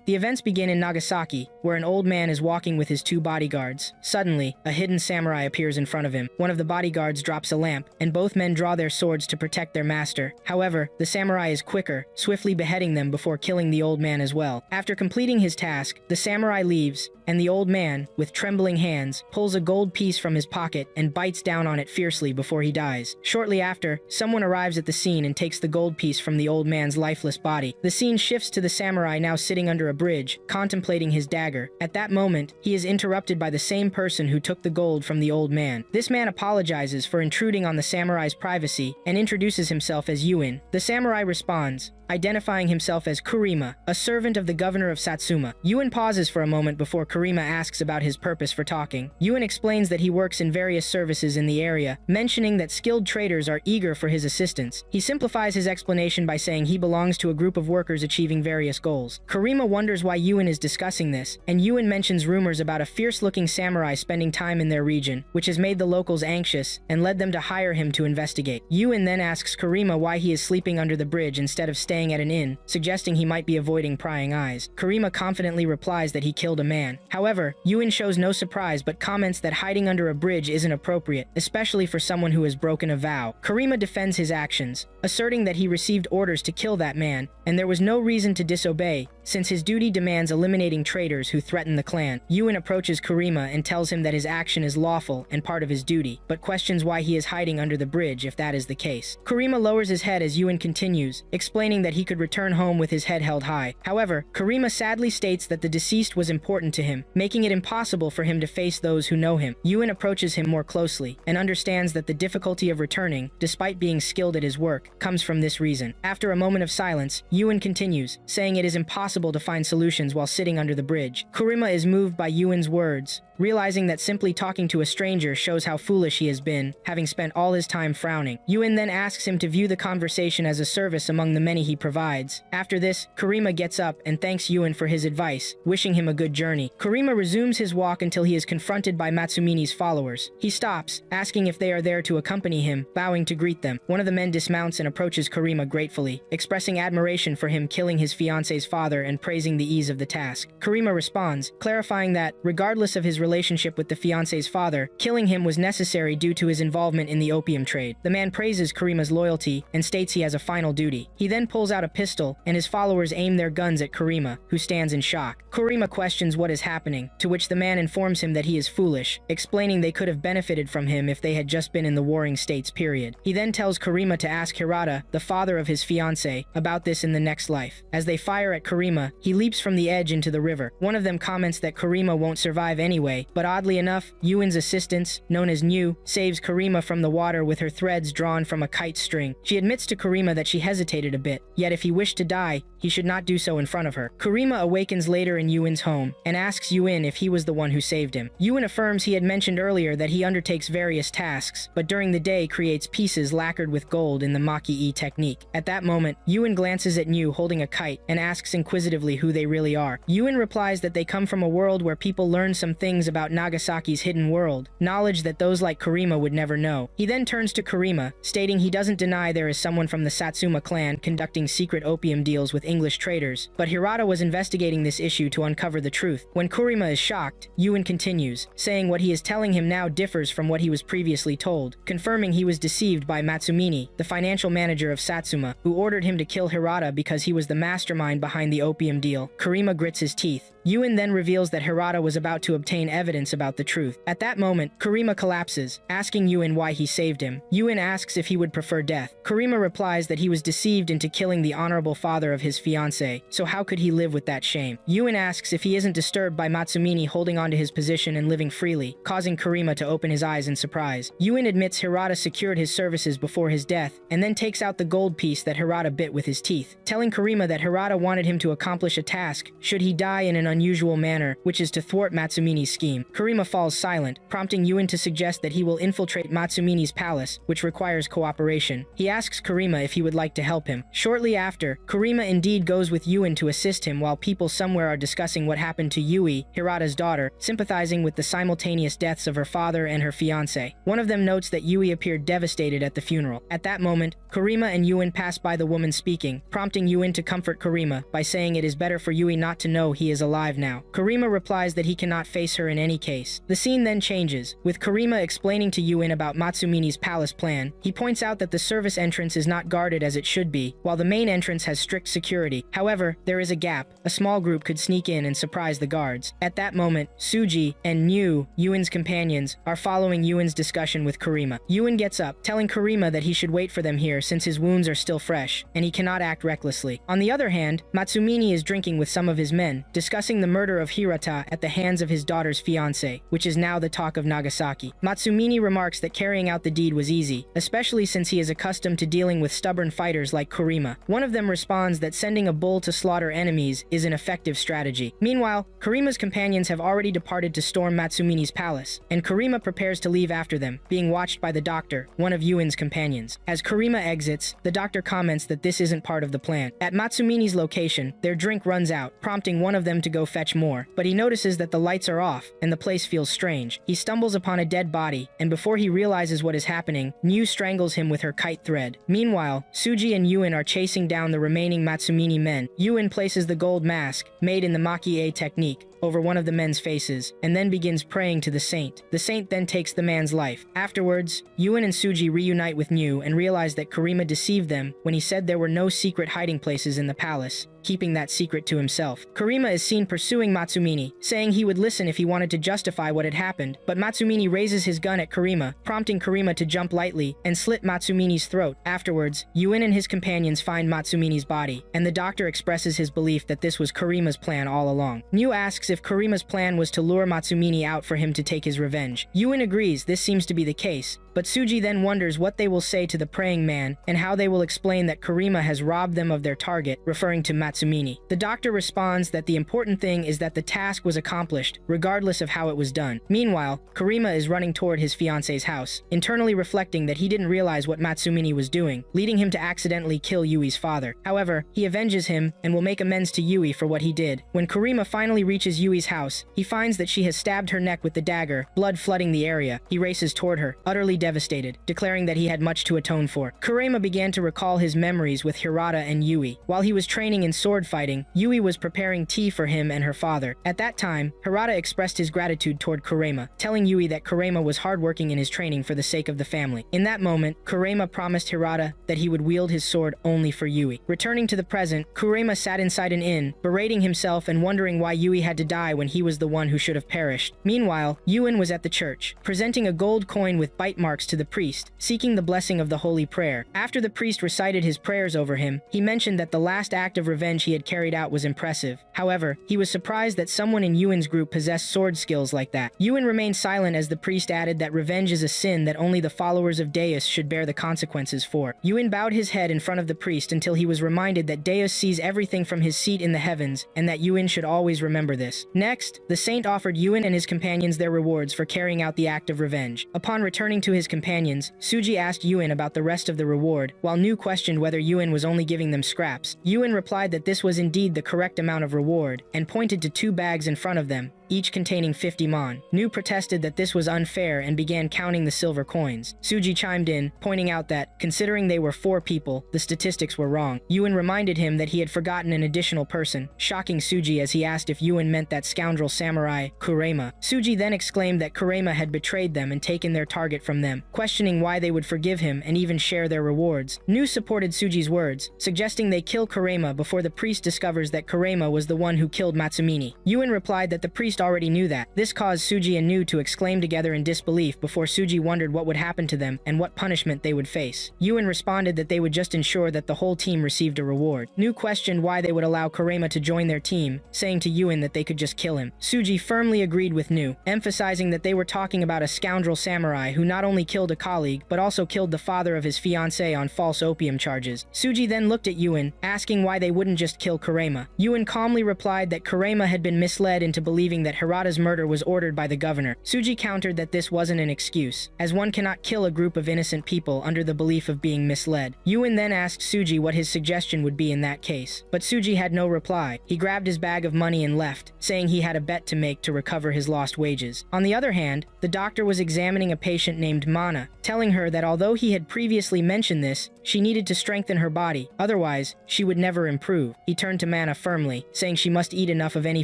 The events begin in Nagasaki, where an old man is walking with his two bodyguards. Suddenly, a hidden samurai appears in front of him. One of the bodyguards drops a lamp, and both men draw their swords to protect their master. However, the samurai is quicker, swiftly beheading them before killing the old man as well. After completing his task, the samurai leaves, and the old man, with trembling hands, pulls a gold piece from his pocket and bites down on it fiercely before he dies. Shortly after, someone arrives at the scene and takes the gold piece from the old man's lifeless body. The scene shifts to the samurai now sitting under a bridge, contemplating his dagger. At that moment, he is interrupted by the same person who took the gold from the old man. This man apologizes for intruding on the samurai's privacy and introduces himself as Yuin. The samurai responds, identifying himself as Kurima, a servant of the governor of Satsuma. Yuin pauses for a moment before Kurima asks about his purpose for talking. Yuin explains that he works in various services in the area, mentioning that skilled traders are eager for his assistance. He simplifies his explanation by saying he belongs to a group of workers achieving various goals. Kurima wonders why Yuin is discussing this, and Yuin mentions rumors about a fierce-looking samurai spending time in their region, which has made the locals anxious and led them to hire him to investigate. Yuin then asks Kurima why he is sleeping under the bridge instead of staying at an inn, suggesting he might be avoiding prying eyes. Kurima confidently replies that he killed a man. However, Yuin shows no surprise but comments that hiding under a bridge isn't appropriate, especially for someone who has broken a vow. Kurima defends his actions, asserting that he received orders to kill that man, and there was no reason to disobey, since his duty demands eliminating traitors who threaten the clan. Yuin approaches Kurima and tells him that his action is lawful and part of his duty, but questions why he is hiding under the bridge if that is the case. Kurima lowers his head as Yuin continues, explaining that he could return home with his head held high. However, Kurima sadly states that the deceased was important to him, making it impossible for him to face those who know him. Yuin approaches him more closely and understands that the difficulty of returning, despite being skilled at his work, comes from this reason. After a moment of silence, Yuin continues, saying it is impossible to find solutions while sitting under the bridge. Kurima is moved by Yuin's words, realizing that simply talking to a stranger shows how foolish he has been, having spent all his time frowning. Yuin then asks him to view the conversation as a service among the many he provides. After this, Kurima gets up and thanks Yuin for his advice, wishing him a good journey. Kurima resumes his walk until he is confronted by Matsumine's followers. He stops, asking if they are there to accompany him, bowing to greet them. One of the men dismounts and approaches Kurima gratefully, expressing admiration for him killing his fiance's father and praising the ease of the task. Kurima responds, clarifying that, regardless of his relationship with the fiance's father, killing him was necessary due to his involvement in the opium trade. The man praises Kurima's loyalty and states he has a final duty. He then pulls out a pistol, and his followers aim their guns at Kurima, who stands in shock. Kurima questions what is happening, to which the man informs him that he is foolish, explaining they could have benefited from him if they had just been in the warring states period. He then tells Kurima to ask Hirata, the father of his fiancé, about this in the next life. As they fire at Kurima, he leaps from the edge into the river. One of them comments that Kurima won't survive anyway, but oddly enough, Yuin's assistants, known as Nyu, saves Kurima from the water with her threads drawn from a kite string. She admits to Kurima that she hesitated a bit, yet if he wished to die, he should not do so in front of her. Kurima awakens later in Yuin's home and asks Yuin if he was the one who saved him. Yuin affirms he had mentioned earlier that he undertakes various tasks, but during the day creates pieces lacquered with gold in the Maki-e technique. At that moment, Yuin glances at Nyu holding a kite and asks inquisitively who they really are. Yuin replies that they come from a world where people learn some things about Nagasaki's hidden world, knowledge that those like Kurima would never know. He then turns to Kurima, stating he doesn't deny there is someone from the Satsuma clan conducting secret opium deals with English traders, but Hirata was investigating this issue to uncover the truth. When Kurima is shocked, Yuin continues, saying what he is telling him now differs from what he was previously told, confirming he was deceived by Matsumine, the financial manager of Satsuma, who ordered him to kill Hirata because he was the mastermind behind the opium deal. Kurima grits his teeth. Yuin then reveals that Hirata was about to obtain evidence about the truth. At that moment, Kurima collapses, asking Yuin why he saved him. Yuin asks if he would prefer death. Kurima replies that he was deceived into killing the honorable father of his fiancée, so how could he live with that shame? Yuin asks if he isn't disturbed by Matsumine holding onto his position and living freely, causing Kurima to open his eyes in surprise. Yuin admits Hirata secured his services before his death, and then takes out the gold piece that Hirata bit with his teeth, telling Kurima that Hirata wanted him to accomplish a task should he die in an unusual manner, which is to thwart Matsumine's scheme. Kurima falls silent, prompting Yuen to suggest that he will infiltrate Matsumine's palace, which requires cooperation. He asks Kurima if he would like to help him. Shortly after, Kurima indeed goes with Yuen to assist him while people somewhere are discussing what happened to Yui, Hirata's daughter, sympathizing with the simultaneous deaths of her father and her fiancé. One of them notes that Yui appeared devastated at the funeral. At that moment, Kurima and Yuen pass by the woman speaking, prompting Yuen to comfort Kurima by saying it is better for Yui not to know he is alive now. Kurima replies that he cannot face her in any case. The scene then changes, with Kurima explaining to Yuen about Matsumine's palace plan. He points out that the service entrance is not guarded as it should be, while the main entrance has strict security. However, there is a gap. A small group could sneak in and surprise the guards. At that moment, Suji and Nyu, Yuen's companions, are following Yuen's discussion with Kurima. Yuen gets up, telling Kurima that he should wait for them here since his wounds are still fresh, and he cannot act recklessly. On the other hand, Matsumine is drinking with some of his men, discussing the murder of Hirata at the hands of his daughter's fiancé, which is now the talk of Nagasaki. Matsumine remarks that carrying out the deed was easy, especially since he is accustomed to dealing with stubborn fighters like Kurima. One of them responds that sending a bull to slaughter enemies is an effective strategy. Meanwhile, Kurima's companions have already departed to storm Matsumine's palace, and Kurima prepares to leave after them, being watched by the doctor, one of Yuen's companions. As Kurima exits, the doctor comments that this isn't part of the plan. At Matsumine's location, their drink runs out, prompting one of them to go fetch more, but he notices that the lights are off, and the place feels strange. He stumbles upon a dead body, and before he realizes what is happening, Nyu strangles him with her kite thread. Meanwhile, Suji and Yuen are chasing down the remaining Matsumine men. Yuen places the gold mask, made in the Maki-e technique, over one of the men's faces, and then begins praying to the saint. The saint then takes the man's life. Afterwards, Yuen and Suji reunite with Nyu and realize that Kurima deceived them when he said there were no secret hiding places in the palace, keeping that secret to himself. Kurima is seen pursuing Matsumine, saying he would listen if he wanted to justify what had happened, but Matsumine raises his gun at Kurima, prompting Kurima to jump lightly and slit Matsumine's throat. Afterwards, Yuen and his companions find Matsumine's body, and the doctor expresses his belief that this was Kurima's plan all along. Nyu asks if Kurima's plan was to lure Matsumine out for him to take his revenge. Yuen agrees this seems to be the case, but Suji then wonders what they will say to the praying man and how they will explain that Kurima has robbed them of their target, referring to Matsumine. The doctor responds that the important thing is that the task was accomplished, regardless of how it was done. Meanwhile, Kurima is running toward his fiancé's house, internally reflecting that he didn't realize what Matsumine was doing, leading him to accidentally kill Yui's father. However, he avenges him and will make amends to Yui for what he did. When Kurima finally reaches Yui's house, he finds that she has stabbed her neck with the dagger, blood flooding the area. He races toward her, utterly devastated, declaring that he had much to atone for. Kurima began to recall his memories with Hirata and Yui. While he was training in sword fighting, Yui was preparing tea for him and her father. At that time, Hirata expressed his gratitude toward Kurima, telling Yui that Kurima was hardworking in his training for the sake of the family. In that moment, Kurima promised Hirata that he would wield his sword only for Yui. Returning to the present, Kurima sat inside an inn, berating himself and wondering why Yui had to die when he was the one who should have perished. Meanwhile, Yuen was at the church, presenting a gold coin with bite marks to the priest, seeking the blessing of the holy prayer. After the priest recited his prayers over him, he mentioned that the last act of revenge he had carried out was impressive. However, he was surprised that someone in Yuen's group possessed sword skills like that. Yuen remained silent as the priest added that revenge is a sin that only the followers of Deus should bear the consequences for. Yuen bowed his head in front of the priest until he was reminded that Deus sees everything from his seat in the heavens, and that Yuen should always remember this. Next, the saint offered Yuen and his companions their rewards for carrying out the act of revenge. Upon returning to his companions, Suji asked Yuen about the rest of the reward, while Nyu questioned whether Yuen was only giving them scraps. Yuen replied that this was indeed the correct amount of reward, and pointed to 2 bags in front of them, each containing 50 mon. Nyu protested that this was unfair and began counting the silver coins. Suji chimed in, pointing out that, considering they were 4 people, the statistics were wrong. Yuen reminded him that he had forgotten an additional person, shocking Suji as he asked if Yuen meant that scoundrel samurai, Kurema. Suji then exclaimed that Kurema had betrayed them and taken their target from them, questioning why they would forgive him and even share their rewards. Nyu supported Suji's words, suggesting they kill Kurema before the priest discovers that Kurema was the one who killed Matsumine. Yuen replied that the priest just already knew that. This caused Suji and Nu to exclaim together in disbelief before Suji wondered what would happen to them and what punishment they would face. Yuen responded that they would just ensure that the whole team received a reward. Nu questioned why they would allow Kurama to join their team, saying to Yuen that they could just kill him. Suji firmly agreed with Nu, emphasizing that they were talking about a scoundrel samurai who not only killed a colleague, but also killed the father of his fiancée on false opium charges. Suji then looked at Yuen, asking why they wouldn't just kill Kurama. Yuen calmly replied that Kurama had been misled into believing that Hirata's murder was ordered by the governor. Suji countered that this wasn't an excuse, as one cannot kill a group of innocent people under the belief of being misled. Yuen then asked Suji what his suggestion would be in that case, but Suji had no reply. He grabbed his bag of money and left, saying he had a bet to make to recover his lost wages. On the other hand, the doctor was examining a patient named Mana, telling her that although he had previously mentioned this, she needed to strengthen her body, otherwise, she would never improve. He turned to Mana firmly, saying she must eat enough of any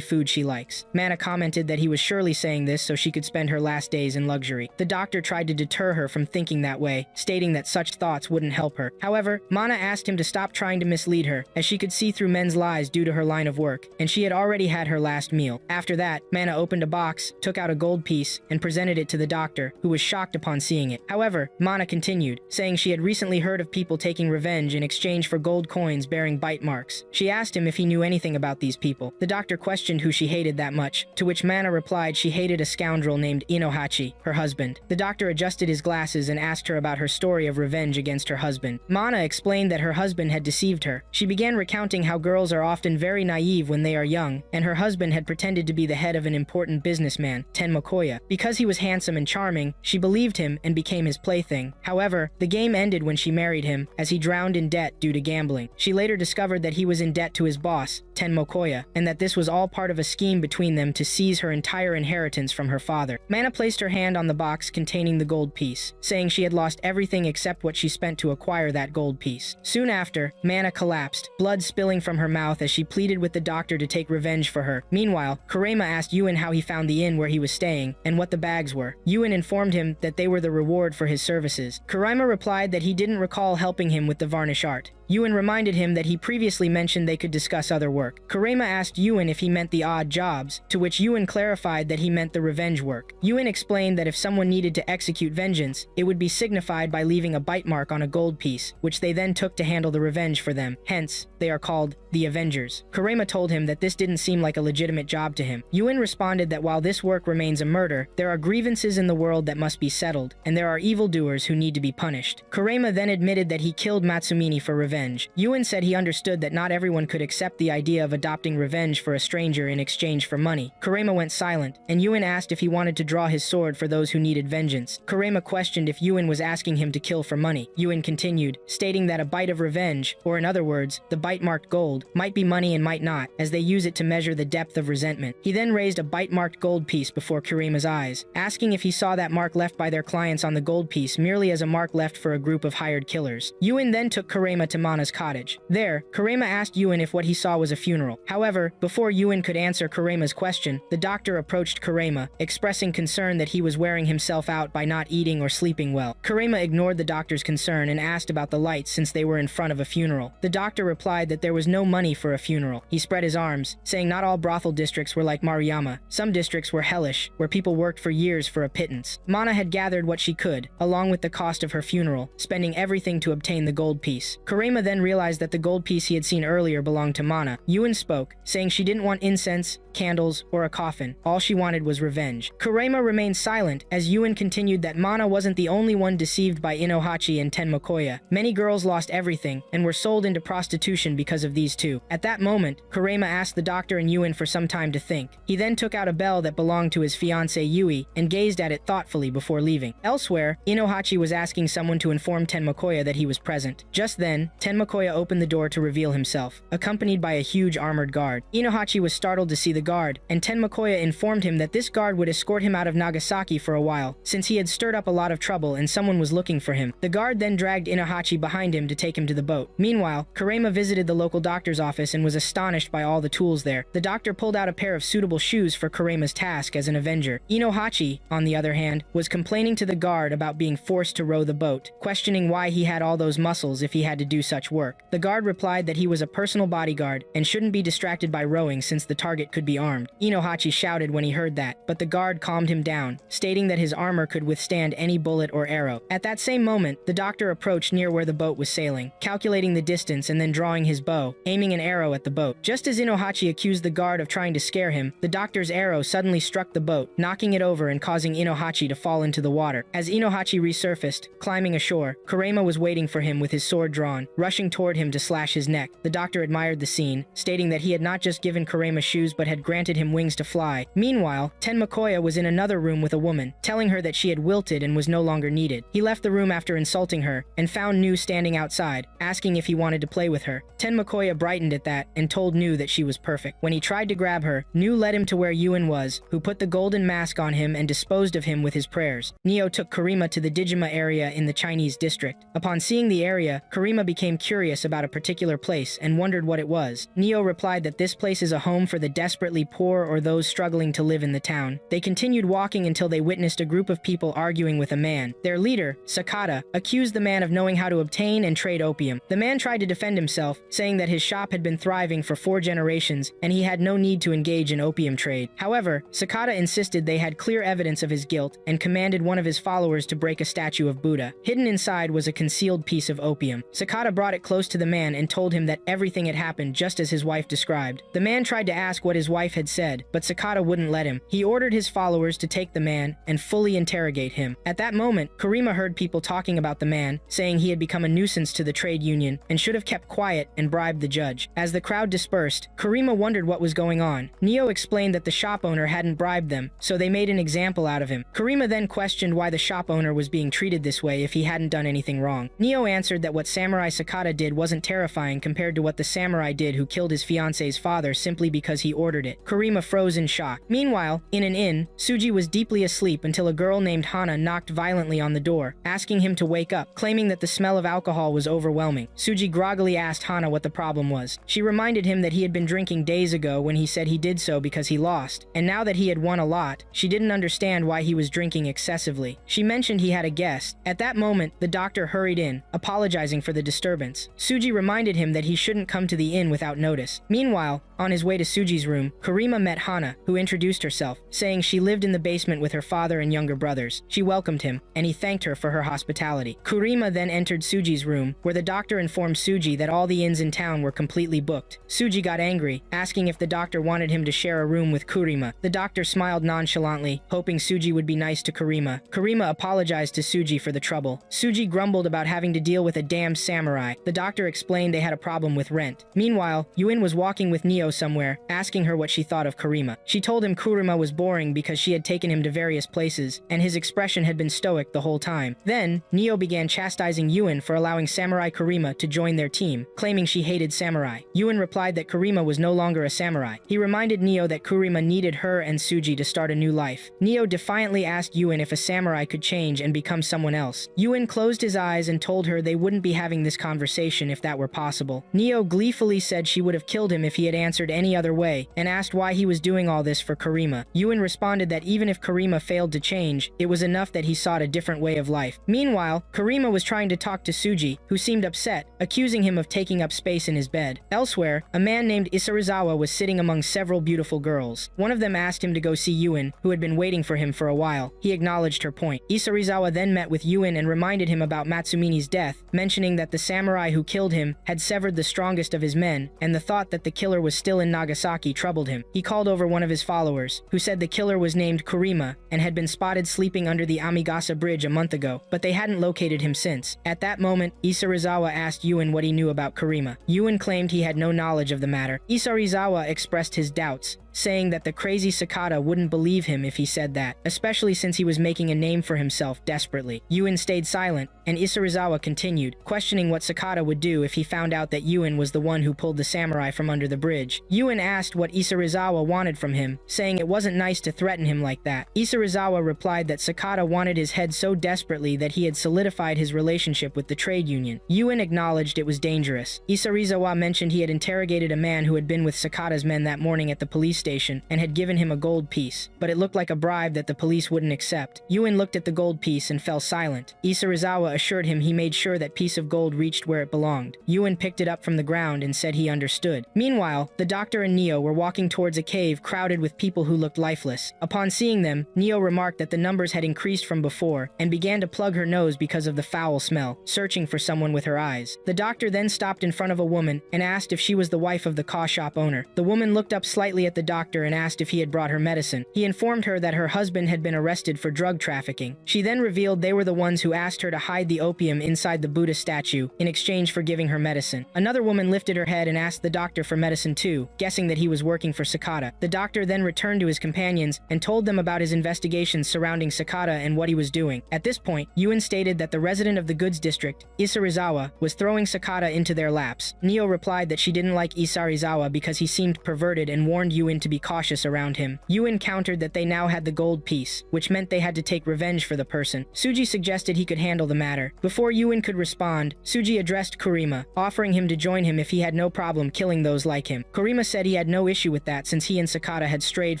food she likes. Mana commented that he was surely saying this so she could spend her last days in luxury. The doctor tried to deter her from thinking that way, stating that such thoughts wouldn't help her. However, Mana asked him to stop trying to mislead her, as she could see through men's lies due to her line of work, and she had already had her last meal. After that, Mana opened a box, took out a gold piece, and presented it to the doctor, who was shocked upon seeing it. However, Mana continued, saying she had recently heard of people taking revenge in exchange for gold coins bearing bite marks. She asked him if he knew anything about these people. The doctor questioned who she hated that much, to which Mana replied she hated a scoundrel named Inohachi, her husband. The doctor adjusted his glasses and asked her about her story of revenge against her husband. Mana explained that her husband had deceived her. She began recounting how girls are often very naive when they are young, and her husband had pretended to be the head of an important businessman, Tenmokoya. Because he was handsome and charming, she believed him and became his plaything. However, the game ended when she married him, as he drowned in debt due to gambling. She later discovered that he was in debt to his boss, Tenmokoya, and that this was all part of a scheme between them to seize her entire inheritance from her father. Mana placed her hand on the box containing the gold piece, saying she had lost everything except what she spent to acquire that gold piece. Soon after, Mana collapsed, blood spilling from her mouth as she pleaded with the doctor to take revenge for her. Meanwhile, Kurama asked Yuen how he found the inn where he was staying, and what the bags were. Yuen informed him that they were the reward for his services. Kurama replied that he didn't recall helping him with the varnish art. Yuen reminded him that he previously mentioned they could discuss other work. Kurama asked Yuen if he meant the odd jobs, to which Yuen clarified that he meant the revenge work. Yuen explained that if someone needed to execute vengeance, it would be signified by leaving a bite mark on a gold piece, which they then took to handle the revenge for them. Hence, they are called the Avengers. Kurama told him that this didn't seem like a legitimate job to him. Yuen responded that while this work remains a murder, there are grievances in the world that must be settled, and there are evildoers who need to be punished. Kurama then admitted that he killed Matsumini for revenge. Yuen said he understood that not everyone could accept the idea of adopting revenge for a stranger in exchange for money. Kurama went silent, and Yuen asked if he wanted to draw his sword for those who needed vengeance. Kurama questioned if Yuen was asking him to kill for money. Yuen continued, stating that a bite of revenge, or in other words, the bite-marked gold, might be money and might not, as they use it to measure the depth of resentment. He then raised a bite-marked gold piece before Kurama's eyes, asking if he saw that mark left by their clients on the gold piece merely as a mark left for a group of hired killers. Yuen then took Kurama to Mana's cottage. There, Kurama asked Yuen if what he saw was a funeral. However, before Yuen could answer Kurama's question, the doctor approached Kurama, expressing concern that he was wearing himself out by not eating or sleeping well. Kurama ignored the doctor's concern and asked about the lights since they were in front of a funeral. The doctor replied that there was no money for a funeral. He spread his arms, saying not all brothel districts were like Maruyama. Some districts were hellish, where people worked for years for a pittance. Mana had gathered what she could, along with the cost of her funeral, spending everything to obtain the gold piece. Kurama then realized that the gold piece he had seen earlier belonged to Mana. Yuen spoke, saying she didn't want incense, candles, or a coffin. All she wanted was revenge. Kurama remained silent as Yuen continued that Mana wasn't the only one deceived by Inohachi and Tenmokoya. Many girls lost everything and were sold into prostitution because of these two. At that moment, Kurama asked the doctor and Yuen for some time to think. He then took out a bell that belonged to his fiancée Yui and gazed at it thoughtfully before leaving. Elsewhere, Inohachi was asking someone to inform Tenmokoya that he was present. Just then, Tenmokoya opened the door to reveal himself, accompanied by a huge armored guard. Inohachi was startled to see the guard, and Tenmokoya informed him that this guard would escort him out of Nagasaki for a while, since he had stirred up a lot of trouble and someone was looking for him. The guard then dragged Inohachi behind him to take him to the boat. Meanwhile, Kurama visited the local doctor's office and was astonished by all the tools there. The doctor pulled out a pair of suitable shoes for Kurama's task as an avenger. Inohachi, on the other hand, was complaining to the guard about being forced to row the boat, questioning why he had all those muscles if he had to do such such work. The guard replied that he was a personal bodyguard and shouldn't be distracted by rowing since the target could be armed. Inohachi shouted when he heard that, but the guard calmed him down, stating that his armor could withstand any bullet or arrow. At that same moment, the doctor approached near where the boat was sailing, calculating the distance and then drawing his bow, aiming an arrow at the boat. Just as Inohachi accused the guard of trying to scare him, the doctor's arrow suddenly struck the boat, knocking it over and causing Inohachi to fall into the water. As Inohachi resurfaced, climbing ashore, Kurama was waiting for him with his sword drawn, rushing toward him to slash his neck. The doctor admired the scene, stating that he had not just given Kurama shoes but had granted him wings to fly. Meanwhile, Ten Makoya was in another room with a woman, telling her that she had wilted and was no longer needed. He left the room after insulting her, and found Nu standing outside, asking if he wanted to play with her. Ten Makoya brightened at that, and told Nu that she was perfect. When he tried to grab her, Nu led him to where Yuen was, who put the golden mask on him and disposed of him with his prayers. Neo took Kurima to the Dijima area in the Chinese district. Upon seeing the area, Kurima became curious about a particular place and wondered what it was. Neo replied that this place is a home for the desperately poor or those struggling to live in the town. They continued walking until they witnessed a group of people arguing with a man. Their leader, Sakata, accused the man of knowing how to obtain and trade opium. The man tried to defend himself, saying that his shop had been thriving for 4 generations and he had no need to engage in opium trade. However, Sakata insisted they had clear evidence of his guilt and commanded one of his followers to break a statue of Buddha. Hidden inside was a concealed piece of opium. Sakata brought it close to the man and told him that everything had happened just as his wife described. The man tried to ask what his wife had said, but Sakata wouldn't let him. He ordered his followers to take the man and fully interrogate him. At that moment, Kurima heard people talking about the man, saying he had become a nuisance to the trade union and should have kept quiet and bribed the judge. As the crowd dispersed, Kurima wondered what was going on. Neo explained that the shop owner hadn't bribed them, so they made an example out of him. Kurima then questioned why the shop owner was being treated this way if he hadn't done anything wrong. Neo answered that what Samurai Sakata did wasn't terrifying compared to what the samurai did who killed his fiance's father simply because he ordered it. Kurima froze in shock. Meanwhile, in an inn, Suji was deeply asleep until a girl named Hana knocked violently on the door, asking him to wake up, claiming that the smell of alcohol was overwhelming. Suji groggily asked Hana what the problem was. She reminded him that he had been drinking days ago when he said he did so because he lost, and now that he had won a lot, she didn't understand why he was drinking excessively. She mentioned he had a guest. At that moment, the doctor hurried in, apologizing for the disturbance. Suji reminded him that he shouldn't come to the inn without notice. Meanwhile, on his way to Suji's room, Kurima met Hana, who introduced herself, saying she lived in the basement with her father and younger brothers. She welcomed him, and he thanked her for her hospitality. Kurima then entered Suji's room, where the doctor informed Suji that all the inns in town were completely booked. Suji got angry, asking if the doctor wanted him to share a room with Kurima. The doctor smiled nonchalantly, hoping Suji would be nice to Kurima. Kurima apologized to Suji for the trouble. Suji grumbled about having to deal with a damned samurai. The doctor explained they had a problem with rent. Meanwhile, Yuen was walking with Neo somewhere, asking her what she thought of Kurima. She told him Kurima was boring because she had taken him to various places, and his expression had been stoic the whole time. Then, Neo began chastising Yuen for allowing Samurai Kurima to join their team, claiming she hated samurai. Yuen replied that Kurima was no longer a samurai. He reminded Neo that Kurima needed her and Suji to start a new life. Neo defiantly asked Yuen if a samurai could change and become someone else. Yuen closed his eyes and told her they wouldn't be having this conversation if that were possible. Neo gleefully said she would have killed him if he had answered any other way, and asked why he was doing all this for Kurima. Yuen responded that even if Kurima failed to change, it was enough that he sought a different way of life. Meanwhile, Kurima was trying to talk to Suji, who seemed upset, accusing him of taking up space in his bed. Elsewhere, a man named Isarizawa was sitting among several beautiful girls. One of them asked him to go see Yuen, who had been waiting for him for a while. He acknowledged her point. Isarizawa then met with Yuen and reminded him about Matsumine's death, mentioning that the samurai who killed him had severed the strongest of his men, and the thought that the killer was still in Nagasaki troubled him. He called over one of his followers, who said the killer was named Kurima and had been spotted sleeping under the Amigasa Bridge a month ago, but they hadn't located him since. At that moment, Isarizawa asked Yuen what he knew about Kurima. Yuen claimed he had no knowledge of the matter. Isarizawa expressed his doubts, saying that the crazy Sakata wouldn't believe him if he said that, especially since he was making a name for himself desperately. Yuen stayed silent, and Isarizawa continued, questioning what Sakata would do if he found out that Yuen was the one who pulled the samurai from under the bridge. Yuen asked what Isarizawa wanted from him, saying it wasn't nice to threaten him like that. Isarizawa replied that Sakata wanted his head so desperately that he had solidified his relationship with the trade union. Yuen acknowledged it was dangerous. Isarizawa mentioned he had interrogated a man who had been with Sakata's men that morning at the police station and had given him a gold piece, but it looked like a bribe that the police wouldn't accept. Yuen looked at the gold piece and fell silent. Isarizawa assured him he made sure that piece of gold reached where it belonged. Yuen picked it up from the ground and said he understood. Meanwhile, the doctor and Neo were walking towards a cave crowded with people who looked lifeless. Upon seeing them, Neo remarked that the numbers had increased from before and began to plug her nose because of the foul smell, searching for someone with her eyes. The doctor then stopped in front of a woman and asked if she was the wife of the car shop owner. The woman looked up slightly at the doctor and asked if he had brought her medicine. He informed her that her husband had been arrested for drug trafficking. She then revealed they were the ones who asked her to hide the opium inside the Buddha statue in exchange for giving her medicine. Another woman lifted her head and asked the doctor for medicine too, guessing that he was working for Sakata. The doctor then returned to his companions and told them about his investigations surrounding Sakata and what he was doing. At this point, Yuen stated that the resident of the goods district, Isarizawa, was throwing Sakata into their laps. Neo replied that she didn't like Isarizawa because he seemed perverted and warned Yuen to be cautious around him. Yuen countered that they now had the gold piece, which meant they had to take revenge for the person. Suji suggested he could handle the matter. Before Yuen could respond, Suji addressed Kurima, offering him to join him if he had no problem killing those like him. Kurima said he had no issue with that since he and Sakata had strayed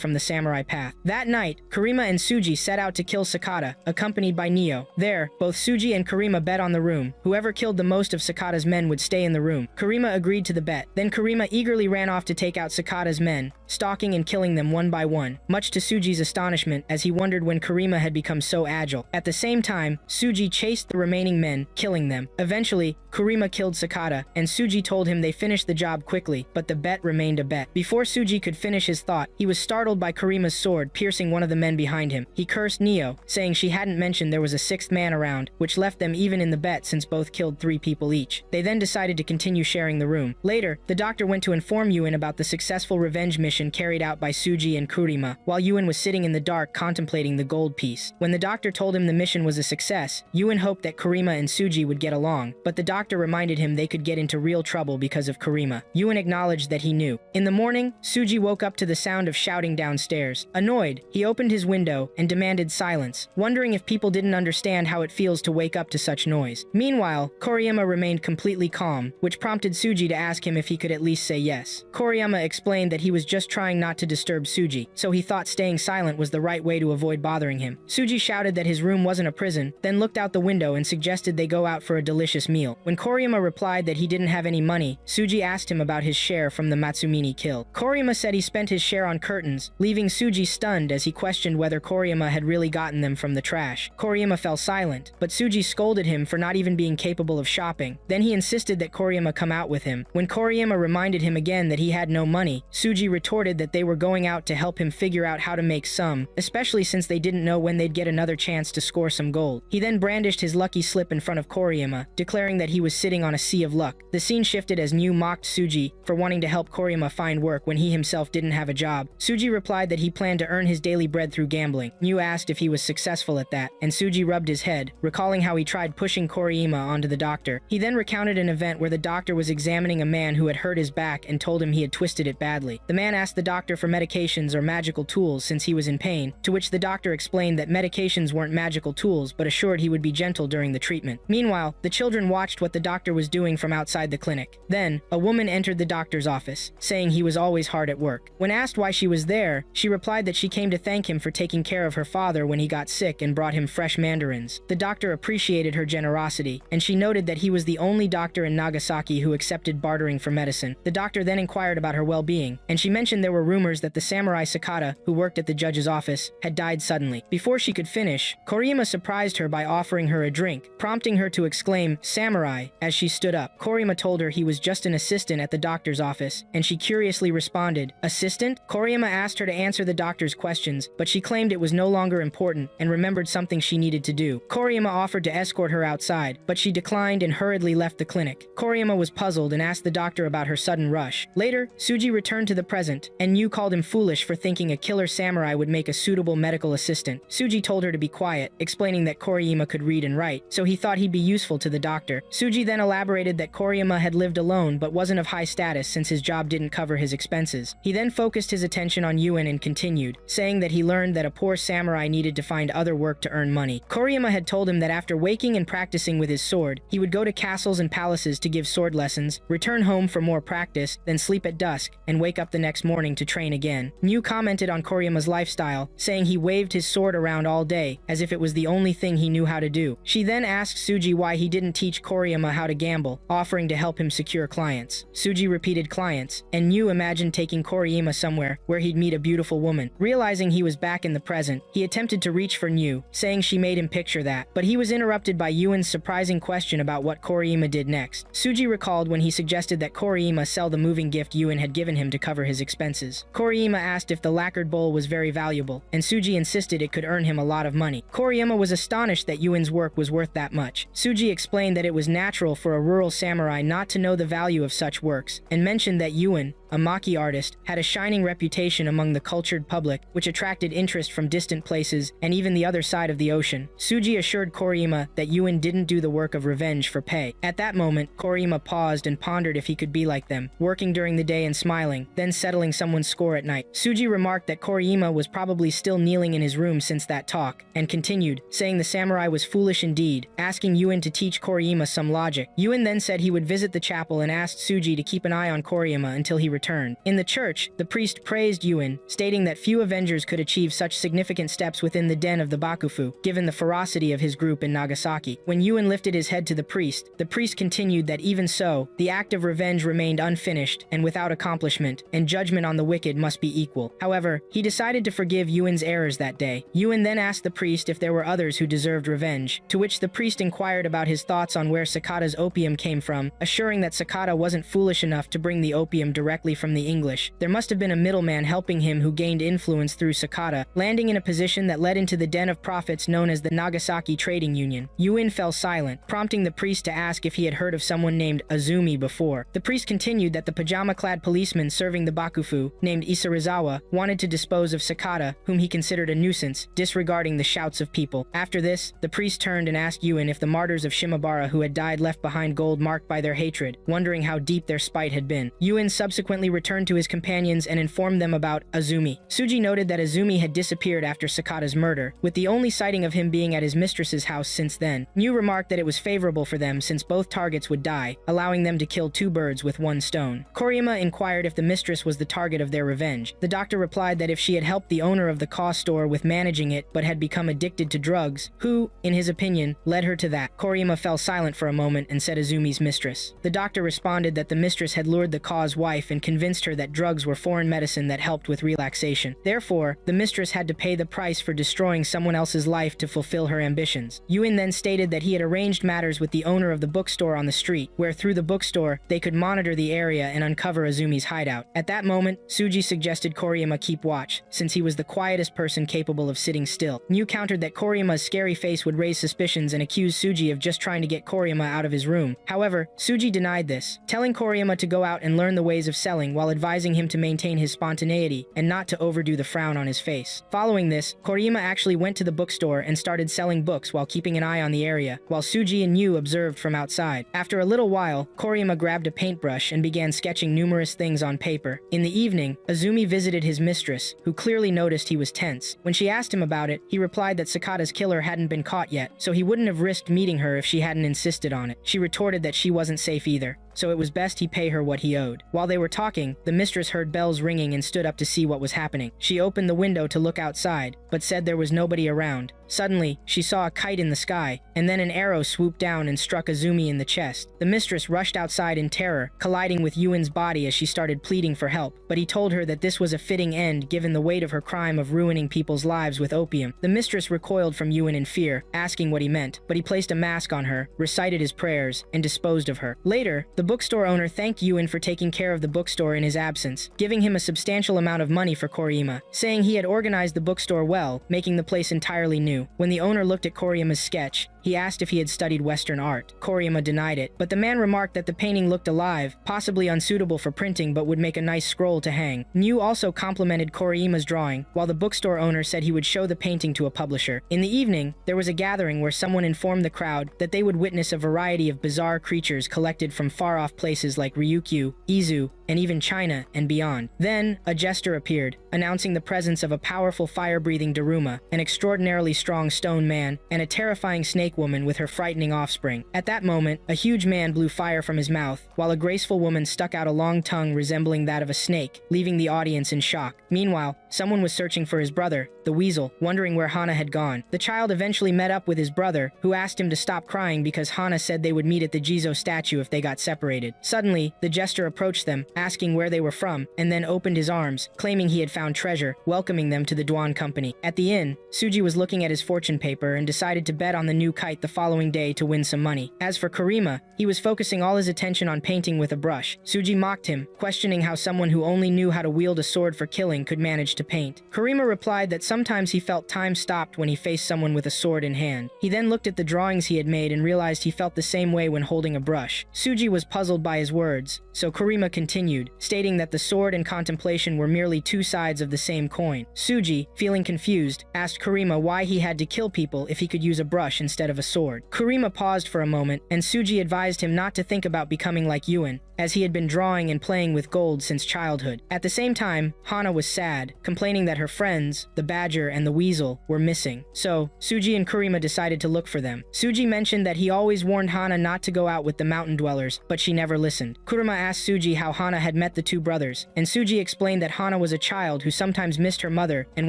from the samurai path. That night, Kurima and Suji set out to kill Sakata, accompanied by Neo. There, both Suji and Kurima bet on the room. Whoever killed the most of Sakata's men would stay in the room. Kurima agreed to the bet. Then Kurima eagerly ran off to take out Sakata's men, stalking and killing them one by one, much to Suji's astonishment as he wondered when Kurima had become so agile. At the same time, Suji chased the remaining men, killing them. Eventually, Kurima killed Sakata, and Suji told him they finished the job quickly, but the bet remained a bet. Before Suji could finish his thought, he was startled by Kurima's sword piercing one of the men behind him. He cursed Neo, saying she hadn't mentioned there was a sixth man around, which left them even in the bet since both killed 3 people each. They then decided to continue sharing the room. Later, the doctor went to inform Yuen about the successful revenge mission carried out by Suji and Kurima, while Yuen was sitting in the dark contemplating the gold piece. When the doctor told him the mission was a success, Yuen hoped that Kurima and Suji would get along, but the doctor reminded him they could get into real trouble because of Kurima. Yuen acknowledged that he knew. In the morning, Suji woke up to the sound of shouting downstairs. Annoyed, he opened his window and demanded silence, wondering if people didn't understand how it feels to wake up to such noise. Meanwhile, Koriyama remained completely calm, which prompted Suji to ask him if he could at least say yes. Koriyama explained that he was just trying not to disturb Suji, so he thought staying silent was the right way to avoid bothering him. Suji shouted that his room wasn't a prison, then looked out the window and suggested they go out for a delicious meal. When Koriyama replied that he didn't have any money, Suji asked him about his share from the Matsumini kill. Koriyama said he spent his share on curtains, leaving Suji stunned as he questioned whether Koriyama had really gotten them from the trash. Koriyama fell silent, but Suji scolded him for not even being capable of shopping. Then he insisted that Koriyama come out with him. When Koriyama reminded him again that he had no money, Suji retorted that they were going out to help him figure out how to make some, especially since they didn't know when they'd get another chance to score some gold. He then brandished his lucky slip in front of Koriyama, declaring that he was sitting on a sea of luck. The scene shifted as New mocked Suji for wanting to help Koriyama find work when he himself didn't have a job. Suji replied that he planned to earn his daily bread through gambling. New asked if he was successful at that, and Suji rubbed his head, recalling how he tried pushing Koriyama onto the doctor. He then recounted an event where the doctor was examining a man who had hurt his back and told him he had twisted it badly. The man asked the doctor for medications or magical tools since he was in pain, to which the doctor explained that medications weren't magical tools but assured he would be gentle during the treatment. Meanwhile, the children watched what the doctor was doing from outside the clinic. Then, a woman entered the doctor's office, saying he was always hard at work. When asked why she was there, she replied that she came to thank him for taking care of her father when he got sick and brought him fresh mandarins. The doctor appreciated her generosity, and she noted that he was the only doctor in Nagasaki who accepted bartering for medicine. The doctor then inquired about her well-being, and she mentioned there were rumors that the samurai Sakata, who worked at the judge's office, had died suddenly. Before she could finish, Koriyama surprised her by offering her a drink, prompting her to exclaim, "Samurai," as she stood up. Koriyama told her he was just an assistant at the doctor's office, and she curiously responded, "Assistant?" Koriyama asked her to answer the doctor's questions, but she claimed it was no longer important and remembered something she needed to do. Koriyama offered to escort her outside, but she declined and hurriedly left the clinic. Koriyama was puzzled and asked the doctor about her sudden rush. Later, Suji returned to the present, and Yu called him foolish for thinking a killer samurai would make a suitable medical assistant. Suji told her to be quiet, explaining that Koriyama could read and write, so he thought he'd be useful to the doctor. Suji then elaborated that Koriyama had lived alone but wasn't of high status since his job didn't cover his expenses. He then focused his attention on Yuen and continued, saying that he learned that a poor samurai needed to find other work to earn money. Koriyama had told him that after waking and practicing with his sword, he would go to castles and palaces to give sword lessons, return home for more practice, then sleep at dusk, and wake up the next morning to train again. Nyu commented on Koriyama's lifestyle, saying he waved his sword around all day, as if it was the only thing he knew how to do. She then asked Suji why he didn't teach Koriyama how to gamble, offering to help him secure clients. Suji repeated clients, and Nyu imagined taking Koriyama somewhere where he'd meet a beautiful woman. Realizing he was back in the present, he attempted to reach for Nyu, saying she made him picture that, but he was interrupted by Yuin's surprising question about what Koriyama did next. Suji recalled when he suggested that Koriyama sell the moving gift Yuin had given him to cover his expenses. Koriyama asked if the lacquered bowl was very valuable, and Suji insisted it could earn him a lot of money. Koriyama was astonished that Yuin's work was worth that much. Suji explained that it was natural for a rural samurai not to know the value of such works, and mentioned that Yuin, a maki artist, had a shining reputation among the cultured public, which attracted interest from distant places and even the other side of the ocean. Suji assured Koriyama that Yuin didn't do the work of revenge for pay. At that moment, Koriyama paused and pondered if he could be like them, working during the day and smiling, then settling someone's score at night. Suji remarked that Koriyama was probably still kneeling in his room since that talk, and continued, saying the samurai was foolish indeed, asking Yuin to teach Koriyama some logic. Yuin then said he would visit the chapel and asked Suji to keep an eye on Koriyama until he returned. In the church, the priest praised Yuin, stating that few Avengers could achieve such significant steps within the den of the Bakufu, given the ferocity of his group in Nagasaki. When Yuin lifted his head to the priest continued that even so, the act of revenge remained unfinished and without accomplishment, and judgment on the wicked must be equal. However, he decided to forgive Yuin's errors that day. Yuin then asked the priest if there were others who deserved revenge, to which the priest inquired about his thoughts on where Sakata's opium came from, assuring that Sakata wasn't foolish enough to bring the opium directly from the English. There must have been a middleman helping him who gained influence through Sakata, landing in a position that led into the den of profits known as the Nagasaki Trading Union. Yuin fell silent, prompting the priest to ask if he had heard of someone named Azumi before. The priest continued that the pajama-clad policeman serving the Bakufu, named Isarizawa, wanted to dispose of Sakata, whom he considered a nuisance, disregarding the shouts of people. After this, the priest turned and asked Yuin if the martyrs of Shimabara who had died left behind gold marked by their hatred, wondering how deep their spite had been. Yuin subsequently returned to his companions and informed them about Azumi. Suji noted that Azumi had disappeared after Sakata's murder, with the only sighting of him being at his mistress's house since then. Nyu remarked that it was favorable for them since both targets would die, allowing them to kill two birds with one stone. Koriyama inquired if the mistress was the target of their revenge. The doctor replied that if she had helped the owner of the Ka store with managing it but had become addicted to drugs, who, in his opinion, led her to that. Koriyama fell silent for a moment and said Azumi's mistress. The doctor responded that the mistress had lured the Ka's wife and convinced her that drugs were foreign medicine that helped with relaxation. Therefore, the mistress had to pay the price for destroying someone else's life to fulfill her ambitions. Yuin then stated that he had arranged matters with the owner of the bookstore on the street, where through the bookstore, they could monitor the area and uncover Azumi's hideout. At that moment, Suji suggested Koriyama keep watch, since he was the quietest person capable of sitting still. Nyu countered that Koriyama's scary face would raise suspicions and accused Suji of just trying to get Koriyama out of his room. However, Suji denied this, telling Koriyama to go out and learn the ways of selling while advising him to maintain his spontaneity and not to overdo the frown on his face. Following this, Koriyama actually went to the bookstore and started selling books while keeping an eye on the area, while Suji and Nyu observed from outside. After a little while, Koriyama grabbed a paintbrush and began sketching numerous things on paper. In the evening, Azumi visited his mistress, who clearly noticed he was tense. When she asked him about it, he replied that Sakata's killer hadn't been caught yet, so he wouldn't have risked meeting her if she hadn't insisted on it. She retorted that she wasn't safe either, so it was best he pay her what he owed. While they were talking, the mistress heard bells ringing and stood up to see what was happening. She opened the window to look outside, but said there was nobody around. Suddenly, she saw a kite in the sky, and then an arrow swooped down and struck Azumi in the chest. The mistress rushed outside in terror, colliding with Yuin's body as she started pleading for help, but he told her that this was a fitting end given the weight of her crime of ruining people's lives with opium. The mistress recoiled from Yuin in fear, asking what he meant, but he placed a mask on her, recited his prayers, and disposed of her. Later, the bookstore owner thanked Yuin for taking care of the bookstore in his absence, giving him a substantial amount of money for Koriyama, saying he had organized the bookstore well, making the place entirely new. When the owner looked at Koriyama's sketch, he asked if he had studied Western art. Koriyama denied it, but the man remarked that the painting looked alive, possibly unsuitable for printing but would make a nice scroll to hang. Nyu also complimented Koriyama's drawing, while the bookstore owner said he would show the painting to a publisher. In the evening, there was a gathering where someone informed the crowd that they would witness a variety of bizarre creatures collected from far-off places like Ryukyu, Izu, and even China and beyond. Then, a jester appeared, announcing the presence of a powerful fire-breathing Daruma, an extraordinarily strong stone man, and a terrifying snake snake woman with her frightening offspring. At that moment, a huge man blew fire from his mouth, while a graceful woman stuck out a long tongue resembling that of a snake, leaving the audience in shock. Meanwhile, someone was searching for his brother, the weasel, wondering where Hana had gone. The child eventually met up with his brother, who asked him to stop crying because Hana said they would meet at the Jizo statue if they got separated. Suddenly, the jester approached them, asking where they were from, and then opened his arms, claiming he had found treasure, welcoming them to the Duan company. At the inn, Suji was looking at his fortune paper and decided to bet on the new kite the following day to win some money. As for Karima, he was focusing all his attention on painting with a brush. Suji mocked him, questioning how someone who only knew how to wield a sword for killing could manage to paint. Karima replied that sometimes he felt time stopped when he faced someone with a sword in hand. He then looked at the drawings he had made and realized he felt the same way when holding a brush. Suji was puzzled by his words, so Karima continued, stating that the sword and contemplation were merely two sides of the same coin. Suji, feeling confused, asked Karima why he had to kill people if he could use a brush instead of a sword. Karima paused for a moment, and Suji advised him not to think about becoming like Yuen, as he had been drawing and playing with gold since childhood. At the same time, Hana was sad, complaining that her friends, the badger and the weasel, were missing. So, Suji and Karima decided to look for them. Suji mentioned that he always warned Hana not to go out with the mountain dwellers, but she never listened. Kurama asked Suji how Hana had met the two brothers, and Suji explained that Hana was a child who sometimes missed her mother and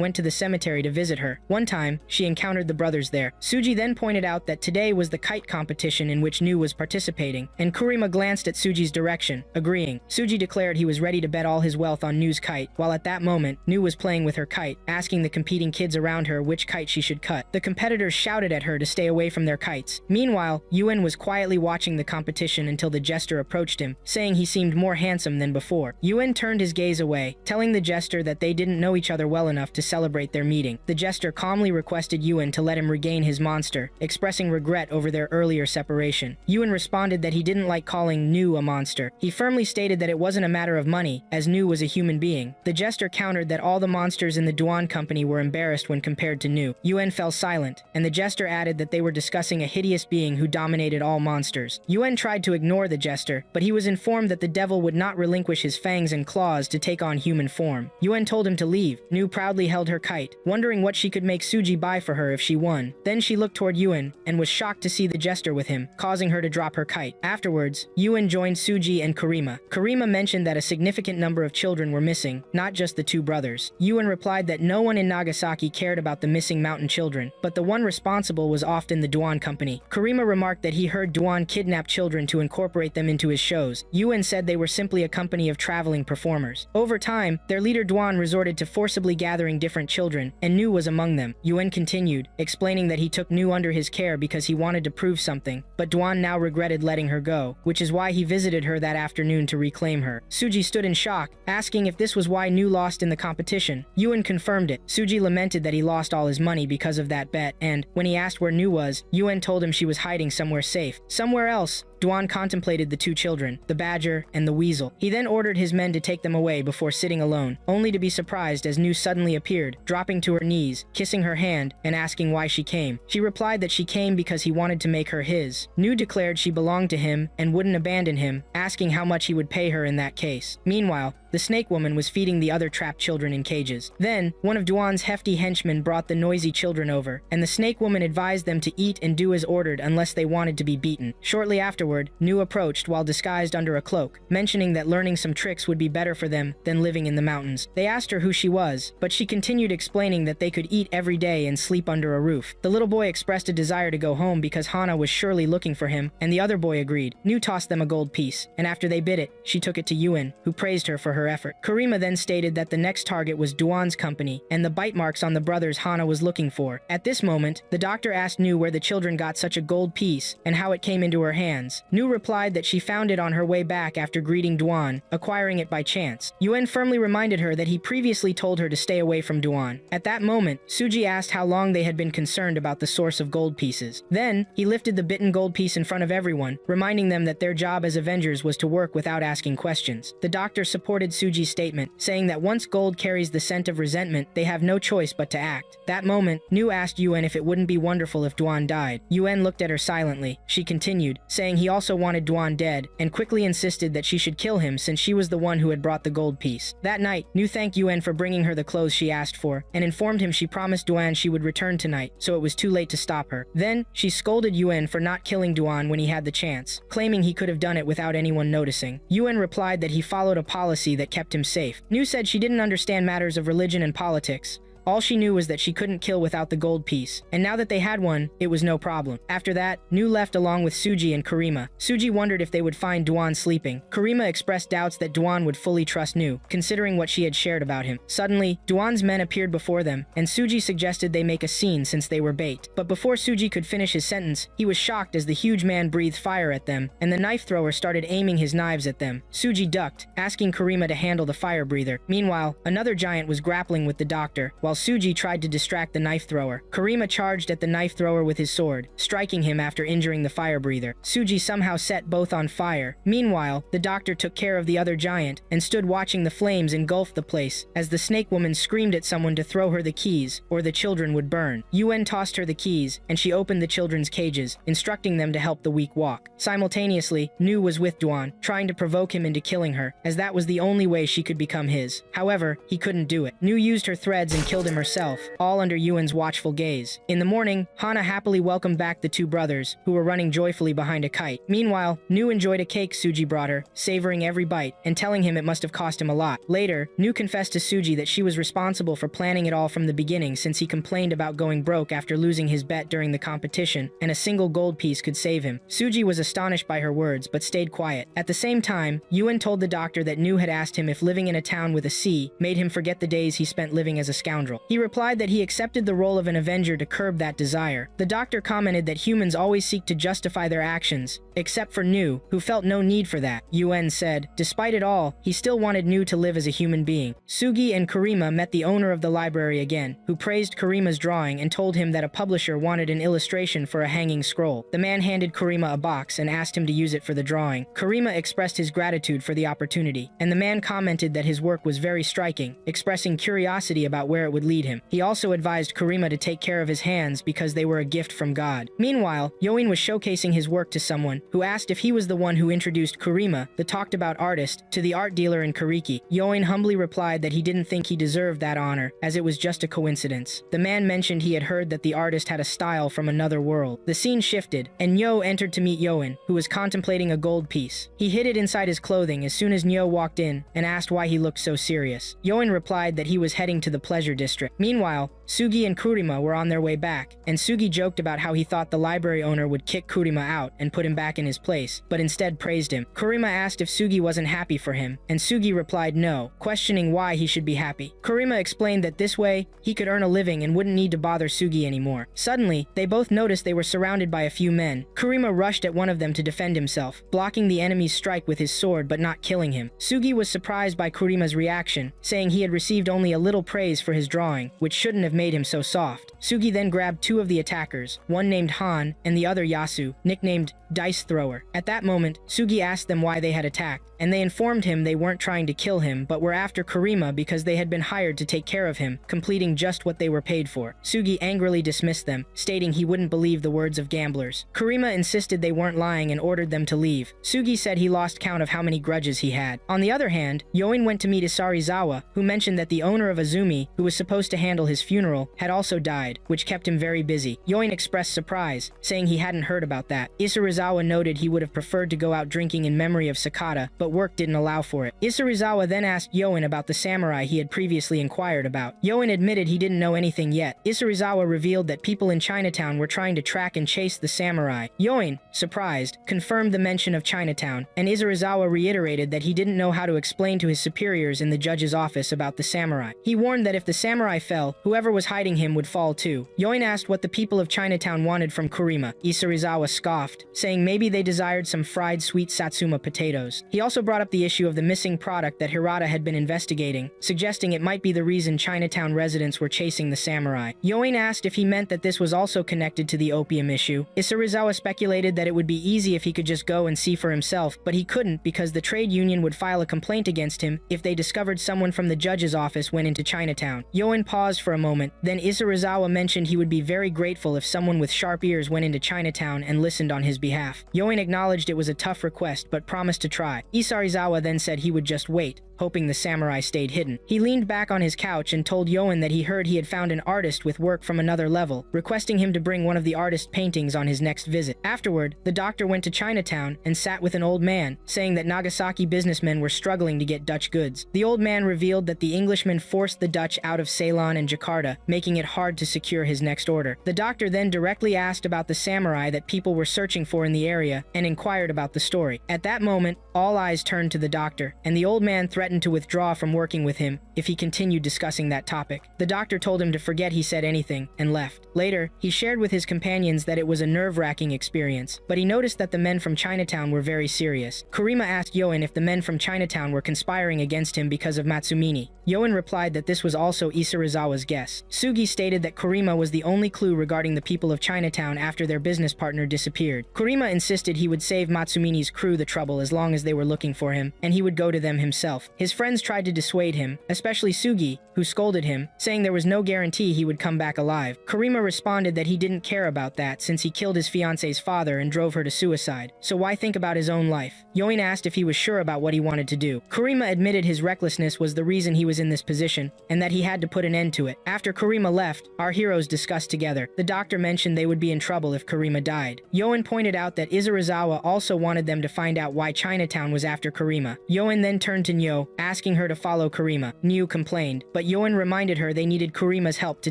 went to the cemetery to visit her. One time, she encountered the brothers there. Suji then pointed out that today was the kite competition in which Nu was participating, and Kurima glanced at Suji's direction, agreeing. Suji declared he was ready to bet all his wealth on Nu's kite, while at that moment, Nu was playing with her kite, asking the competing kids around her which kite she should cut. The competitors shouted at her to stay away from their kites. Meanwhile, Yuen was quietly watching the competition until the jester approached him, saying he seemed more handsome than before. Yuen turned his gaze away, telling the jester that they didn't know each other well enough to celebrate their meeting. The jester calmly requested Yuen to let him regain his monster, expressing regret over their earlier separation. Yuen responded that he didn't like calling Nu a monster. He firmly stated that it wasn't a matter of money, as Nu was a human being. The jester countered that all the monsters in the Duan company were embarrassed when compared to Nu. Yuen fell silent, and the jester added that they were discussing a hideous being who dominated all monsters. Yuen tried to ignore the jester, but he was informed that the devil would not relinquish his fangs and claws to take on human form. Yuen told him to leave. Nu proudly held her kite, wondering what she could make Suji buy for her if she won. Then she looked toward Yuen, and was shocked to see the jester with him, causing her to drop her kite. Afterwards, Yuen joined Suji and Karima. Karima mentioned that a significant number of children were missing, not just the two brothers. Yuen replied that no one in Nagasaki cared about the missing mountain children, but the one responsible was often the Duan company. Karima remarked that he heard Duan kidnap children to incorporate them into his shows. Yuen said they were simply a company of traveling performers. Over time, their leader Duan resorted to forcibly gathering different children, and Nu was among them. Yuen continued, explaining that he took Nu under his care because he wanted to prove something, but Duan now regretted letting her go, which is why he visited her that afternoon to reclaim her. Suji stood in shock, asking if this was why Nu lost in the competition. Yuen confirmed it. Suji lamented that he lost all his money because of that bet, and when he asked where Nu was, Yuen told him she was hiding somewhere safe. Somewhere else, Duan contemplated the two children, the badger and the weasel. He then ordered his men to take them away before sitting alone, only to be surprised as Nu suddenly appeared, dropping to her knees, kissing her hand, and asking why she came. She replied that she came because he wanted to make her his. Nu declared she belonged to him and wouldn't abandon him, asking how much he would pay her in that case. Meanwhile, the snake woman was feeding the other trapped children in cages. Then, one of Duan's hefty henchmen brought the noisy children over, and the snake woman advised them to eat and do as ordered unless they wanted to be beaten. Shortly afterward, Nu approached while disguised under a cloak, mentioning that learning some tricks would be better for them than living in the mountains. They asked her who she was, but she continued explaining that they could eat every day and sleep under a roof. The little boy expressed a desire to go home because Hana was surely looking for him, and the other boy agreed. Nu tossed them a gold piece, and after they bit it, she took it to Yuen, who praised her for her effort. Karima then stated that the next target was Duan's company, and the bite marks on the brothers Hana was looking for. At this moment, the doctor asked Nu where the children got such a gold piece, and how it came into her hands. Nu replied that she found it on her way back after greeting Duan, acquiring it by chance. Yuen firmly reminded her that he previously told her to stay away from Duan. At that moment, Suji asked how long they had been concerned about the source of gold pieces. Then, he lifted the bitten gold piece in front of everyone, reminding them that their job as Avengers was to work without asking questions. The doctor supported disregarded Suji's statement, saying that once gold carries the scent of resentment, they have no choice but to act. That moment, Nu asked Yuen if it wouldn't be wonderful if Duan died. Yuen looked at her silently. She continued, saying he also wanted Duan dead, and quickly insisted that she should kill him since she was the one who had brought the gold piece. That night, Nu thanked Yuen for bringing her the clothes she asked for, and informed him she promised Duan she would return tonight, so it was too late to stop her. Then, she scolded Yuen for not killing Duan when he had the chance, claiming he could have done it without anyone noticing. Yuen replied that he followed a policy that kept him safe. Nu said she didn't understand matters of religion and politics. All she knew was that she couldn't kill without the gold piece, and now that they had one, it was no problem. After that, Nu left along with Suji and Karima. Suji wondered if they would find Duan sleeping. Karima expressed doubts that Duan would fully trust Nu, considering what she had shared about him. Suddenly, Duan's men appeared before them, and Suji suggested they make a scene since they were bait. But before Suji could finish his sentence, he was shocked as the huge man breathed fire at them, and the knife thrower started aiming his knives at them. Suji ducked, asking Karima to handle the fire breather. Meanwhile, another giant was grappling with the doctor, while Suji tried to distract the knife thrower. Karima charged at the knife thrower with his sword, striking him after injuring the fire breather. Suji somehow set both on fire. Meanwhile, the doctor took care of the other giant and stood watching the flames engulf the place as the snake woman screamed at someone to throw her the keys or the children would burn. Yuen tossed her the keys and she opened the children's cages, instructing them to help the weak walk. Simultaneously, Nu was with Duan, trying to provoke him into killing her, as that was the only way she could become his. However, he couldn't do it. Nu used her threads and killed him herself, all under Yuen's watchful gaze. In the morning, Hana happily welcomed back the two brothers, who were running joyfully behind a kite. Meanwhile, Nu enjoyed a cake Suji brought her, savoring every bite, and telling him it must have cost him a lot. Later, Nu confessed to Suji that she was responsible for planning it all from the beginning since he complained about going broke after losing his bet during the competition, and a single gold piece could save him. Suji was astonished by her words, but stayed quiet. At the same time, Yuen told the doctor that Nu had asked him if living in a town with a sea made him forget the days he spent living as a scoundrel. He replied that he accepted the role of an avenger to curb that desire. The doctor commented that humans always seek to justify their actions, except for Nu, who felt no need for that. Yuen said, despite it all, he still wanted Nu to live as a human being. Sugi and Karima met the owner of the library again, who praised Karima's drawing and told him that a publisher wanted an illustration for a hanging scroll. The man handed Karima a box and asked him to use it for the drawing. Karima expressed his gratitude for the opportunity, and the man commented that his work was very striking, expressing curiosity about where it would lead him. He also advised Karima to take care of his hands because they were a gift from God. Meanwhile, Yoin was showcasing his work to someone, who asked if he was the one who introduced Karima, the talked-about artist, to the art dealer in Kariki. Yoin humbly replied that he didn't think he deserved that honor, as it was just a coincidence. The man mentioned he had heard that the artist had a style from another world. The scene shifted, and Nyo entered to meet Yoin, who was contemplating a gold piece. He hid it inside his clothing as soon as Nyo walked in, and asked why he looked so serious. Yoin replied that he was heading to the pleasure district. Meanwhile, Sugi and Kurima were on their way back, and Sugi joked about how he thought the library owner would kick Kurima out and put him back in his place, but instead praised him. Kurima asked if Sugi wasn't happy for him, and Sugi replied no, questioning why he should be happy. Kurima explained that this way, he could earn a living and wouldn't need to bother Sugi anymore. Suddenly, they both noticed they were surrounded by a few men. Kurima rushed at one of them to defend himself, blocking the enemy's strike with his sword but not killing him. Sugi was surprised by Kurima's reaction, saying he had received only a little praise for his drawing, which shouldn't have made him so soft. Sugi then grabbed two of the attackers, one named Han and the other Yasu, nicknamed Dice Thrower. At that moment, Sugi asked them why they had attacked, and they informed him they weren't trying to kill him but were after Karima because they had been hired to take care of him, completing just what they were paid for. Sugi angrily dismissed them, stating he wouldn't believe the words of gamblers. Karima insisted they weren't lying and ordered them to leave. Sugi said he lost count of how many grudges he had. On the other hand, Yoin went to meet Isarizawa, who mentioned that the owner of Azumi, who was supposed to handle his funeral, had also died, which kept him very busy. Yoin expressed surprise, saying he hadn't heard about that. Isarizawa noted he would have preferred to go out drinking in memory of Sakata, but work didn't allow for it. Isarizawa then asked Yoin about the samurai he had previously inquired about. Yoin admitted he didn't know anything yet. Isarizawa revealed that people in Chinatown were trying to track and chase the samurai. Yoin, surprised, confirmed the mention of Chinatown, and Isarizawa reiterated that he didn't know how to explain to his superiors in the judge's office about the samurai. He warned that if the samurai samurai fell, whoever was hiding him would fall too. Yoin asked what the people of Chinatown wanted from Kurima. Isarizawa scoffed, saying maybe they desired some fried sweet satsuma potatoes. He also brought up the issue of the missing product that Hirata had been investigating, suggesting it might be the reason Chinatown residents were chasing the samurai. Yoin asked if he meant that this was also connected to the opium issue. Isarizawa speculated that it would be easy if he could just go and see for himself, but he couldn't because the trade union would file a complaint against him if they discovered someone from the judge's office went into Chinatown. Yoin paused for a moment, then Isarizawa mentioned he would be very grateful if someone with sharp ears went into Chinatown and listened on his behalf. Yoin acknowledged it was a tough request but promised to try. Isarizawa then said he would just wait, hoping the samurai stayed hidden. He leaned back on his couch and told Yoin that he heard he had found an artist with work from another level, requesting him to bring one of the artist's paintings on his next visit. Afterward, the doctor went to Chinatown and sat with an old man, saying that Nagasaki businessmen were struggling to get Dutch goods. The old man revealed that the Englishmen forced the Dutch out of Ceylon and Jakarta, making it hard to secure his next order. The doctor then directly asked about the samurai that people were searching for in the area and inquired about the story. At that moment, all eyes turned to the doctor, and the old man threatened to withdraw from working with him if he continued discussing that topic. The doctor told him to forget he said anything and left. Later, he shared with his companions that it was a nerve-wracking experience, but he noticed that the men from Chinatown were very serious. Kurima asked Yoin if the men from Chinatown were conspiring against him because of Matsumini. Yoin replied that this was also Isarizawa's guess. Sugi stated that Kurima was the only clue regarding the people of Chinatown after their business partner disappeared. Kurima insisted he would save Matsumini's crew the trouble as long as they were looking for him, and he would go to them himself. His friends tried to dissuade him, especially Sugi, who scolded him, saying there was no guarantee he would come back alive. Kurima responded that he didn't care about that since he killed his fiance's father and drove her to suicide, so why think about his own life? Yoin asked if he was sure about what he wanted to do. Kurima admitted his recklessness was the reason he was in this position, and that he had to put an end to it. After Kurima left, our heroes discussed together. The doctor mentioned they would be in trouble if Kurima died. Yoin pointed out that Isarizawa also wanted them to find out why Chinatown was after Kurima. Yoin then turned to Nyo, asking her to follow Kurima. Nyo complained, but Yoin reminded her they needed Kurima's help to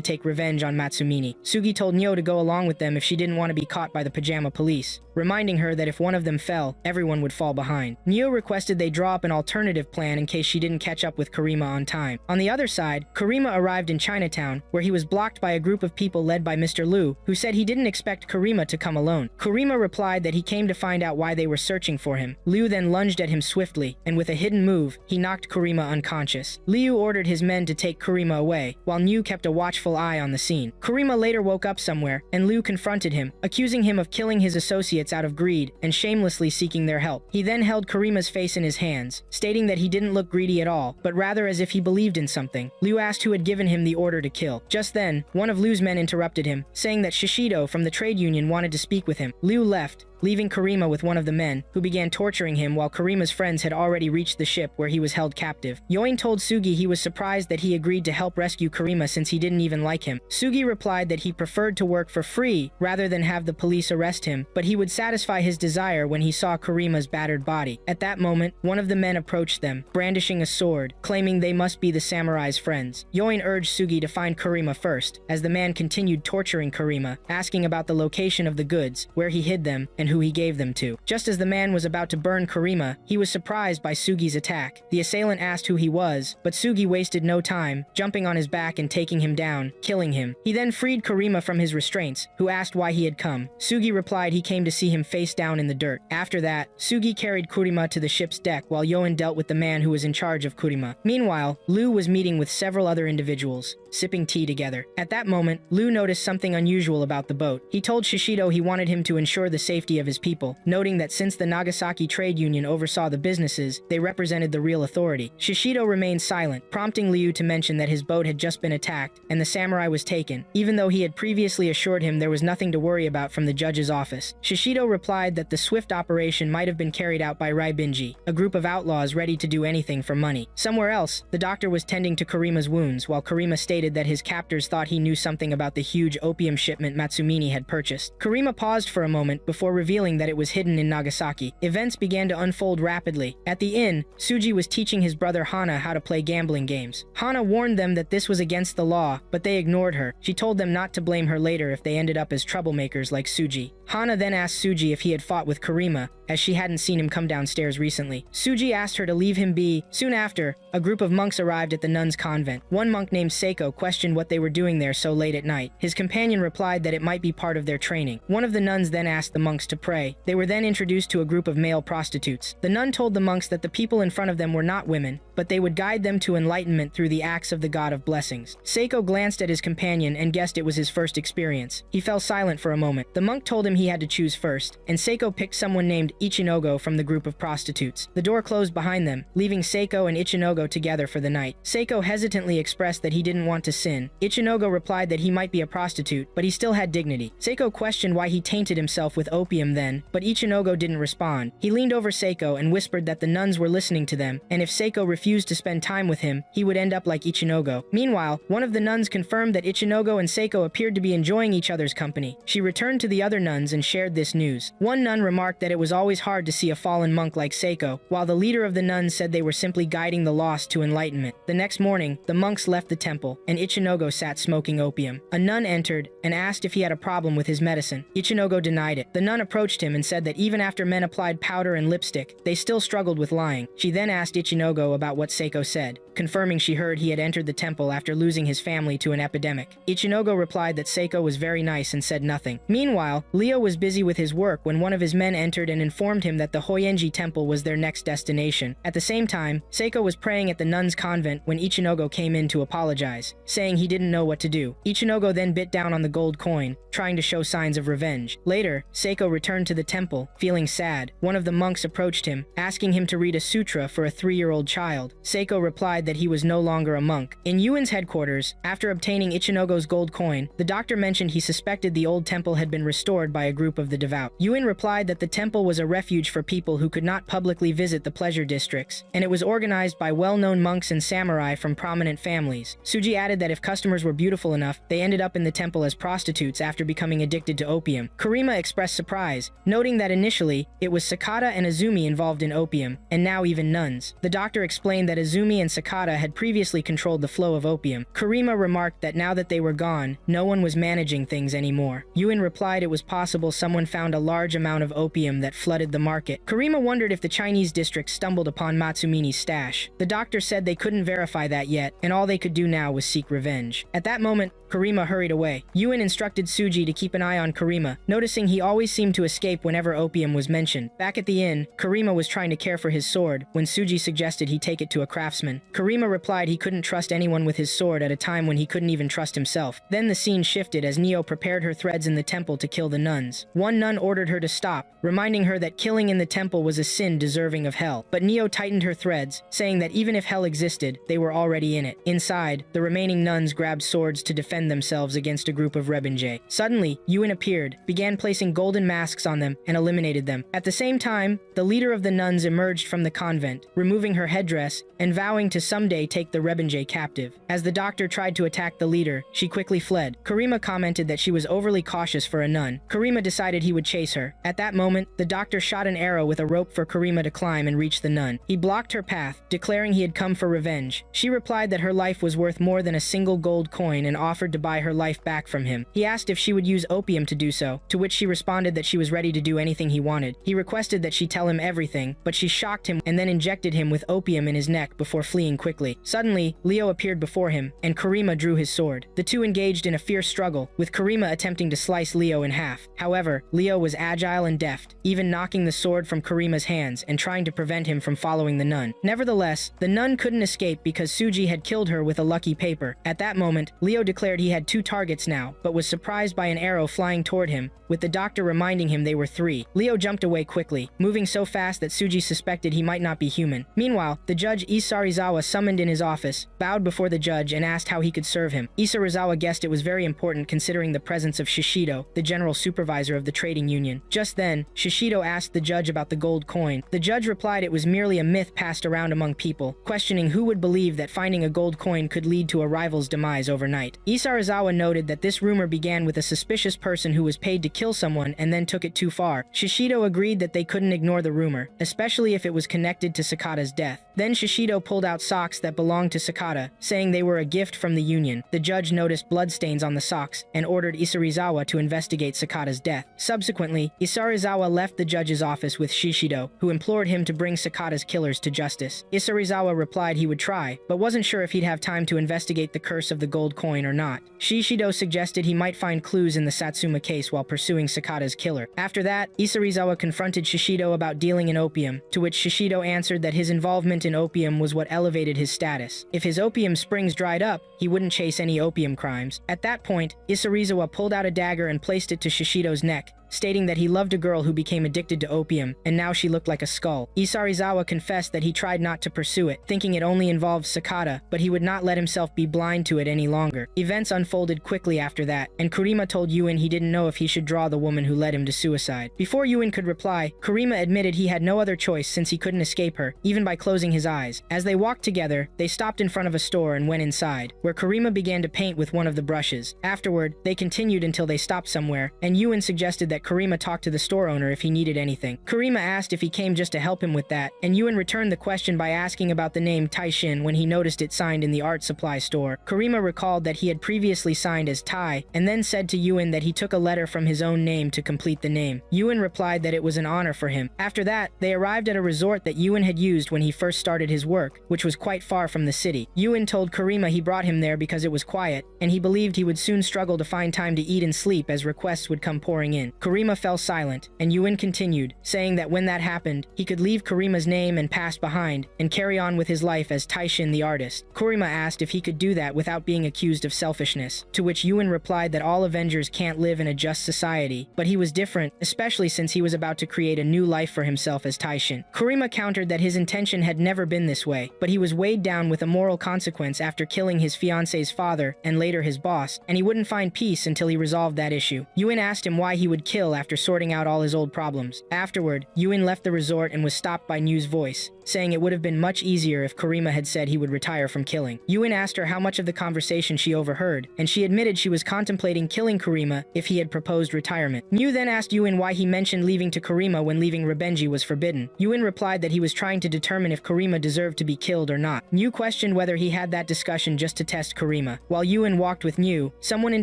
take revenge on Matsumini. Sugi told Nyo to go along with them if she didn't want to be caught by the pajama police, reminding her that if one of them fell, everyone would fall behind. Nyo requested they draw up an alternative plan in case she didn't catch up with Kurima on time. On the other side, Kurima arrived in Chinatown, where he was blocked by a group of people led by Mr. Liu, who said he didn't expect Kurima to come alone. Kurima replied that he came to find out why they were searching for him. Liu then lunged at him swiftly, and with a hidden move, he knocked Kurima unconscious. Liu ordered his men to take Kurima away, while Nyu kept a watchful eye on the scene. Kurima later woke up somewhere, and Liu confronted him, accusing him of killing his associates out of greed and shamelessly seeking their help. He then held Kurima's face in his hands, stating that he didn't look greedy at all, but rather as if he believed in something. Liu asked who had given him the order to kill. Just then, one of Liu's men interrupted him, saying that Shishido from the trade union wanted to speak with him. Liu left, leaving Kurima with one of the men, who began torturing him while Kurima's friends had already reached the ship where he was held captive. Yoin told Sugi he was surprised that he agreed to help rescue Kurima since he didn't even like him. Sugi replied that he preferred to work for free rather than have the police arrest him, but he would satisfy his desire when he saw Kurima's battered body. At that moment, one of the men approached them, brandishing a sword, claiming they must be the samurai's friends. Yoin urged Sugi to find Kurima first, as the man continued torturing Kurima, asking about the location of the goods, where he hid them, and who he gave them to. Just as the man was about to burn Kurima, he was surprised by Sugi's attack. The assailant asked who he was, but Sugi wasted no time, jumping on his back and taking him down, killing him. He then freed Kurima from his restraints, who asked why he had come. Sugi replied he came to see him face down in the dirt. After that, Sugi carried Kurima to the ship's deck while Yoin dealt with the man who was in charge of Kurima. Meanwhile, Liu was meeting with several other individuals, sipping tea together. At that moment, Liu noticed something unusual about the boat. He told Shishido he wanted him to ensure the safety of his people, noting that since the Nagasaki trade union oversaw the businesses, they represented the real authority. Shishido remained silent, prompting Liu to mention that his boat had just been attacked and the samurai was taken, even though he had previously assured him there was nothing to worry about from the judge's office. Shishido replied that the swift operation might have been carried out by Raibinji, a group of outlaws ready to do anything for money. Somewhere else, the doctor was tending to Kurima's wounds, while Kurima stated that his captors thought he knew something about the huge opium shipment Matsumini had purchased. Kurima paused for a moment before revealing that it was hidden in Nagasaki. Events began to unfold rapidly. At the inn, Suji was teaching his brother Hana how to play gambling games. Hana warned them that this was against the law, but they ignored her. She told them not to blame her later if they ended up as troublemakers like Suji. Hana then asked Suji if he had fought with Karima, as she hadn't seen him come downstairs recently. Suji asked her to leave him be. Soon after, a group of monks arrived at the nuns' convent. One monk named Seiko questioned what they were doing there so late at night. His companion replied that it might be part of their training. One of the nuns then asked the monks to pray. They were then introduced to a group of male prostitutes. The nun told the monks that the people in front of them were not women, but they would guide them to enlightenment through the acts of the god of blessings. Seiko glanced at his companion and guessed it was his first experience. He fell silent for a moment. The monk told him he had to choose first, and Seiko picked someone named Ichinogo from the group of prostitutes. The door closed behind them, leaving Seiko and Ichinogo together for the night. Seiko hesitantly expressed that he didn't want to sin. Ichinogo replied that he might be a prostitute, but he still had dignity. Seiko questioned why he tainted himself with opium then, but Ichinogo didn't respond. He leaned over Seiko and whispered that the nuns were listening to them, and if Seiko refused to spend time with him, he would end up like Ichinogo. Meanwhile, one of the nuns confirmed that Ichinogo and Seiko appeared to be enjoying each other's company. She returned to the other nuns and shared this news. One nun remarked that it was always hard to see a fallen monk like Seiko, while the leader of the nuns said they were simply guiding the lost to enlightenment. The next morning, the monks left the temple, and Ichinogo sat smoking opium. A nun entered and asked if he had a problem with his medicine. Ichinogo denied it. The nun approached him and said that even after men applied powder and lipstick, they still struggled with lying. She then asked Ichinogo about what Seiko said, confirming she heard he had entered the temple after losing his family to an epidemic. Ichinogo replied that Seiko was very nice and said nothing. Meanwhile, Leo was busy with his work when one of his men entered and informed him that the Hoyenji temple was their next destination. At the same time, Seiko was praying at the nuns' convent when Ichinogo came in to apologize, saying he didn't know what to do. Ichinogo then bit down on the gold coin, trying to show signs of revenge. Later, Seiko returned to the temple, feeling sad. One of the monks approached him, asking him to read a sutra for a 3-year-old child. Seiko replied that he was no longer a monk. In Yuan's headquarters, after obtaining Ichinogo's gold coin, the doctor mentioned he suspected the old temple had been restored by a group of the devout. Yuan replied that the temple was a refuge for people who could not publicly visit the pleasure districts, and it was organized by well-known monks and samurai from prominent families. Suji added that if customers were beautiful enough, they ended up in the temple as prostitutes after becoming addicted to opium. Karima expressed surprise, noting that initially, it was Sakata and Azumi involved in opium, and now even nuns. The doctor explained that Azumi and Sakata had previously controlled the flow of opium. Karima remarked that now that they were gone, no one was managing things anymore. Yuan replied it was possible someone found a large amount of opium that flooded the market. Karima wondered if the Chinese district stumbled upon Matsumine's stash. The doctor said they couldn't verify that yet, and all they could do now was seek revenge. At that moment, Karima hurried away. Yuan instructed Suji to keep an eye on Karima, noticing he always seemed to escape whenever opium was mentioned. Back at the inn, Karima was trying to care for his sword when Suji suggested he take it to a craftsman. Karima replied he couldn't trust anyone with his sword at a time when he couldn't even trust himself. Then the scene shifted as Neo prepared her threads in the temple to kill the nuns. One nun ordered her to stop, reminding her that killing in the temple was a sin deserving of hell. But Neo tightened her threads, saying that even if hell existed, they were already in it. Inside, the remaining nuns grabbed swords to defend themselves against a group of Rebinje. Suddenly, Yuan appeared, began placing golden masks on them, and eliminated them. At the same time, the leader of the nuns emerged from the convent, removing her headdress and vowing to someday take the Rebinje captive. As the doctor tried to attack the leader, she quickly fled. Karima commented that she was overly cautious for a nun. Karima decided he would chase her. At that moment, the doctor shot an arrow with a rope for Karima to climb and reach the nun. He blocked her path, declaring he had come for revenge. She replied that her life was worth more than a single gold coin and offered to buy her life back from him. He asked if she would use opium to do so, to which she responded that she was ready to do anything he wanted. He requested that she tell him everything, but she shocked him and then injected him with opium in his neck before fleeing quickly. Suddenly, Leo appeared before him, and Karima drew his sword. The two engaged in a fierce struggle, with Karima attempting to slice Leo in half. However, Leo was agile and deft, even knocking the sword from Karima's hands and trying to prevent him from following the nun. Nevertheless, the nun couldn't escape because Suji had killed her with a lucky paper. At that moment, Leo declared he had 2 targets now, but was surprised by an arrow flying toward him, with the doctor reminding him they were 3. Leo jumped away quickly, moving so fast that Suji suspected he might not be human. Meanwhile, the judge Isarizawa summoned in his office, bowed before the judge and asked how he could serve him. Isarizawa guessed it was very important considering the presence of Shishido, the general supervisor of the trading union. Just then, Shishido asked the judge about the gold coin. The judge replied it was merely a myth passed around among people, questioning who would believe that finding a gold coin could lead to a rival's demise overnight. Isarizawa noted that this rumor began with a suspicious person who was paid to kill someone and then took it too far. Shishido agreed that they couldn't ignore the rumor, especially if it was connected to Sakata's death. Then Shishido pulled out socks that belonged to Sakata, saying they were a gift from the Union. The judge noticed bloodstains on the socks and ordered Isarizawa to investigate Sakata's death. Subsequently, Isarizawa left the judge's office with Shishido, who implored him to bring Sakata's killers to justice. Isarizawa replied he would try, but wasn't sure if he'd have time to investigate the curse of the gold coin or not. Shishido suggested he might find clues in the Satsuma case while pursuing Sakata's killer. After that, Isarizawa confronted Shishido about dealing in opium, to which Shishido answered that his involvement in opium was what elevated his status. If his opium springs dried up, he wouldn't chase any opium crimes. At that point, Isarizawa pulled out a dagger and placed it to Shishido's neck, stating that he loved a girl who became addicted to opium, and now she looked like a skull. Isarizawa confessed that he tried not to pursue it, thinking it only involved Sakata, but he would not let himself be blind to it any longer. Events unfolded quickly after that, and Kurima told Yuen he didn't know if he should draw the woman who led him to suicide. Before Yuen could reply, Kurima admitted he had no other choice since he couldn't escape her, even by closing his eyes. As they walked together, they stopped in front of a store and went inside, where Kurima began to paint with one of the brushes. Afterward, they continued until they stopped somewhere, and Yuen suggested that Kurima talk to the store owner if he needed anything. Kurima asked if he came just to help him with that, and Yuen returned the question by asking about the name Taishin when he noticed it signed in the art supply store. Kurima recalled that he had previously signed as Tai, and then said to Yuen that he took a letter from his own name to complete the name. Yuen replied that it was an honor for him. After that, they arrived at a resort that Yuen had used when he first started his work, which was quite far from the city. Yuen told Kurima he brought him there because it was quiet, and he believed he would soon struggle to find time to eat and sleep as requests would come pouring in. Kurima fell silent, and Yuen continued, saying that when that happened, he could leave Kurima's name and past behind, and carry on with his life as Taishin the artist. Kurima asked if he could do that without being accused of selfishness, to which Yuen replied that all Avengers can't live in a just society, but he was different, especially since he was about to create a new life for himself as Taishin. Kurima countered that his intention had never been this way, but he was weighed down with a moral consequence after killing his fiance's father, and later his boss, and he wouldn't find peace until he resolved that issue. Yuen asked him why he would kill after sorting out all his old problems. Afterward, Yuen left the resort and was stopped by Nu's voice, saying it would have been much easier if Kurima had said he would retire from killing. Yuen asked her how much of the conversation she overheard, and she admitted she was contemplating killing Kurima if he had proposed retirement. Nu then asked Yuen why he mentioned leaving to Kurima when leaving Rebenji was forbidden. Yuen replied that he was trying to determine if Kurima deserved to be killed or not. Nu questioned whether he had that discussion just to test Kurima. While Yuen walked with Nu, someone in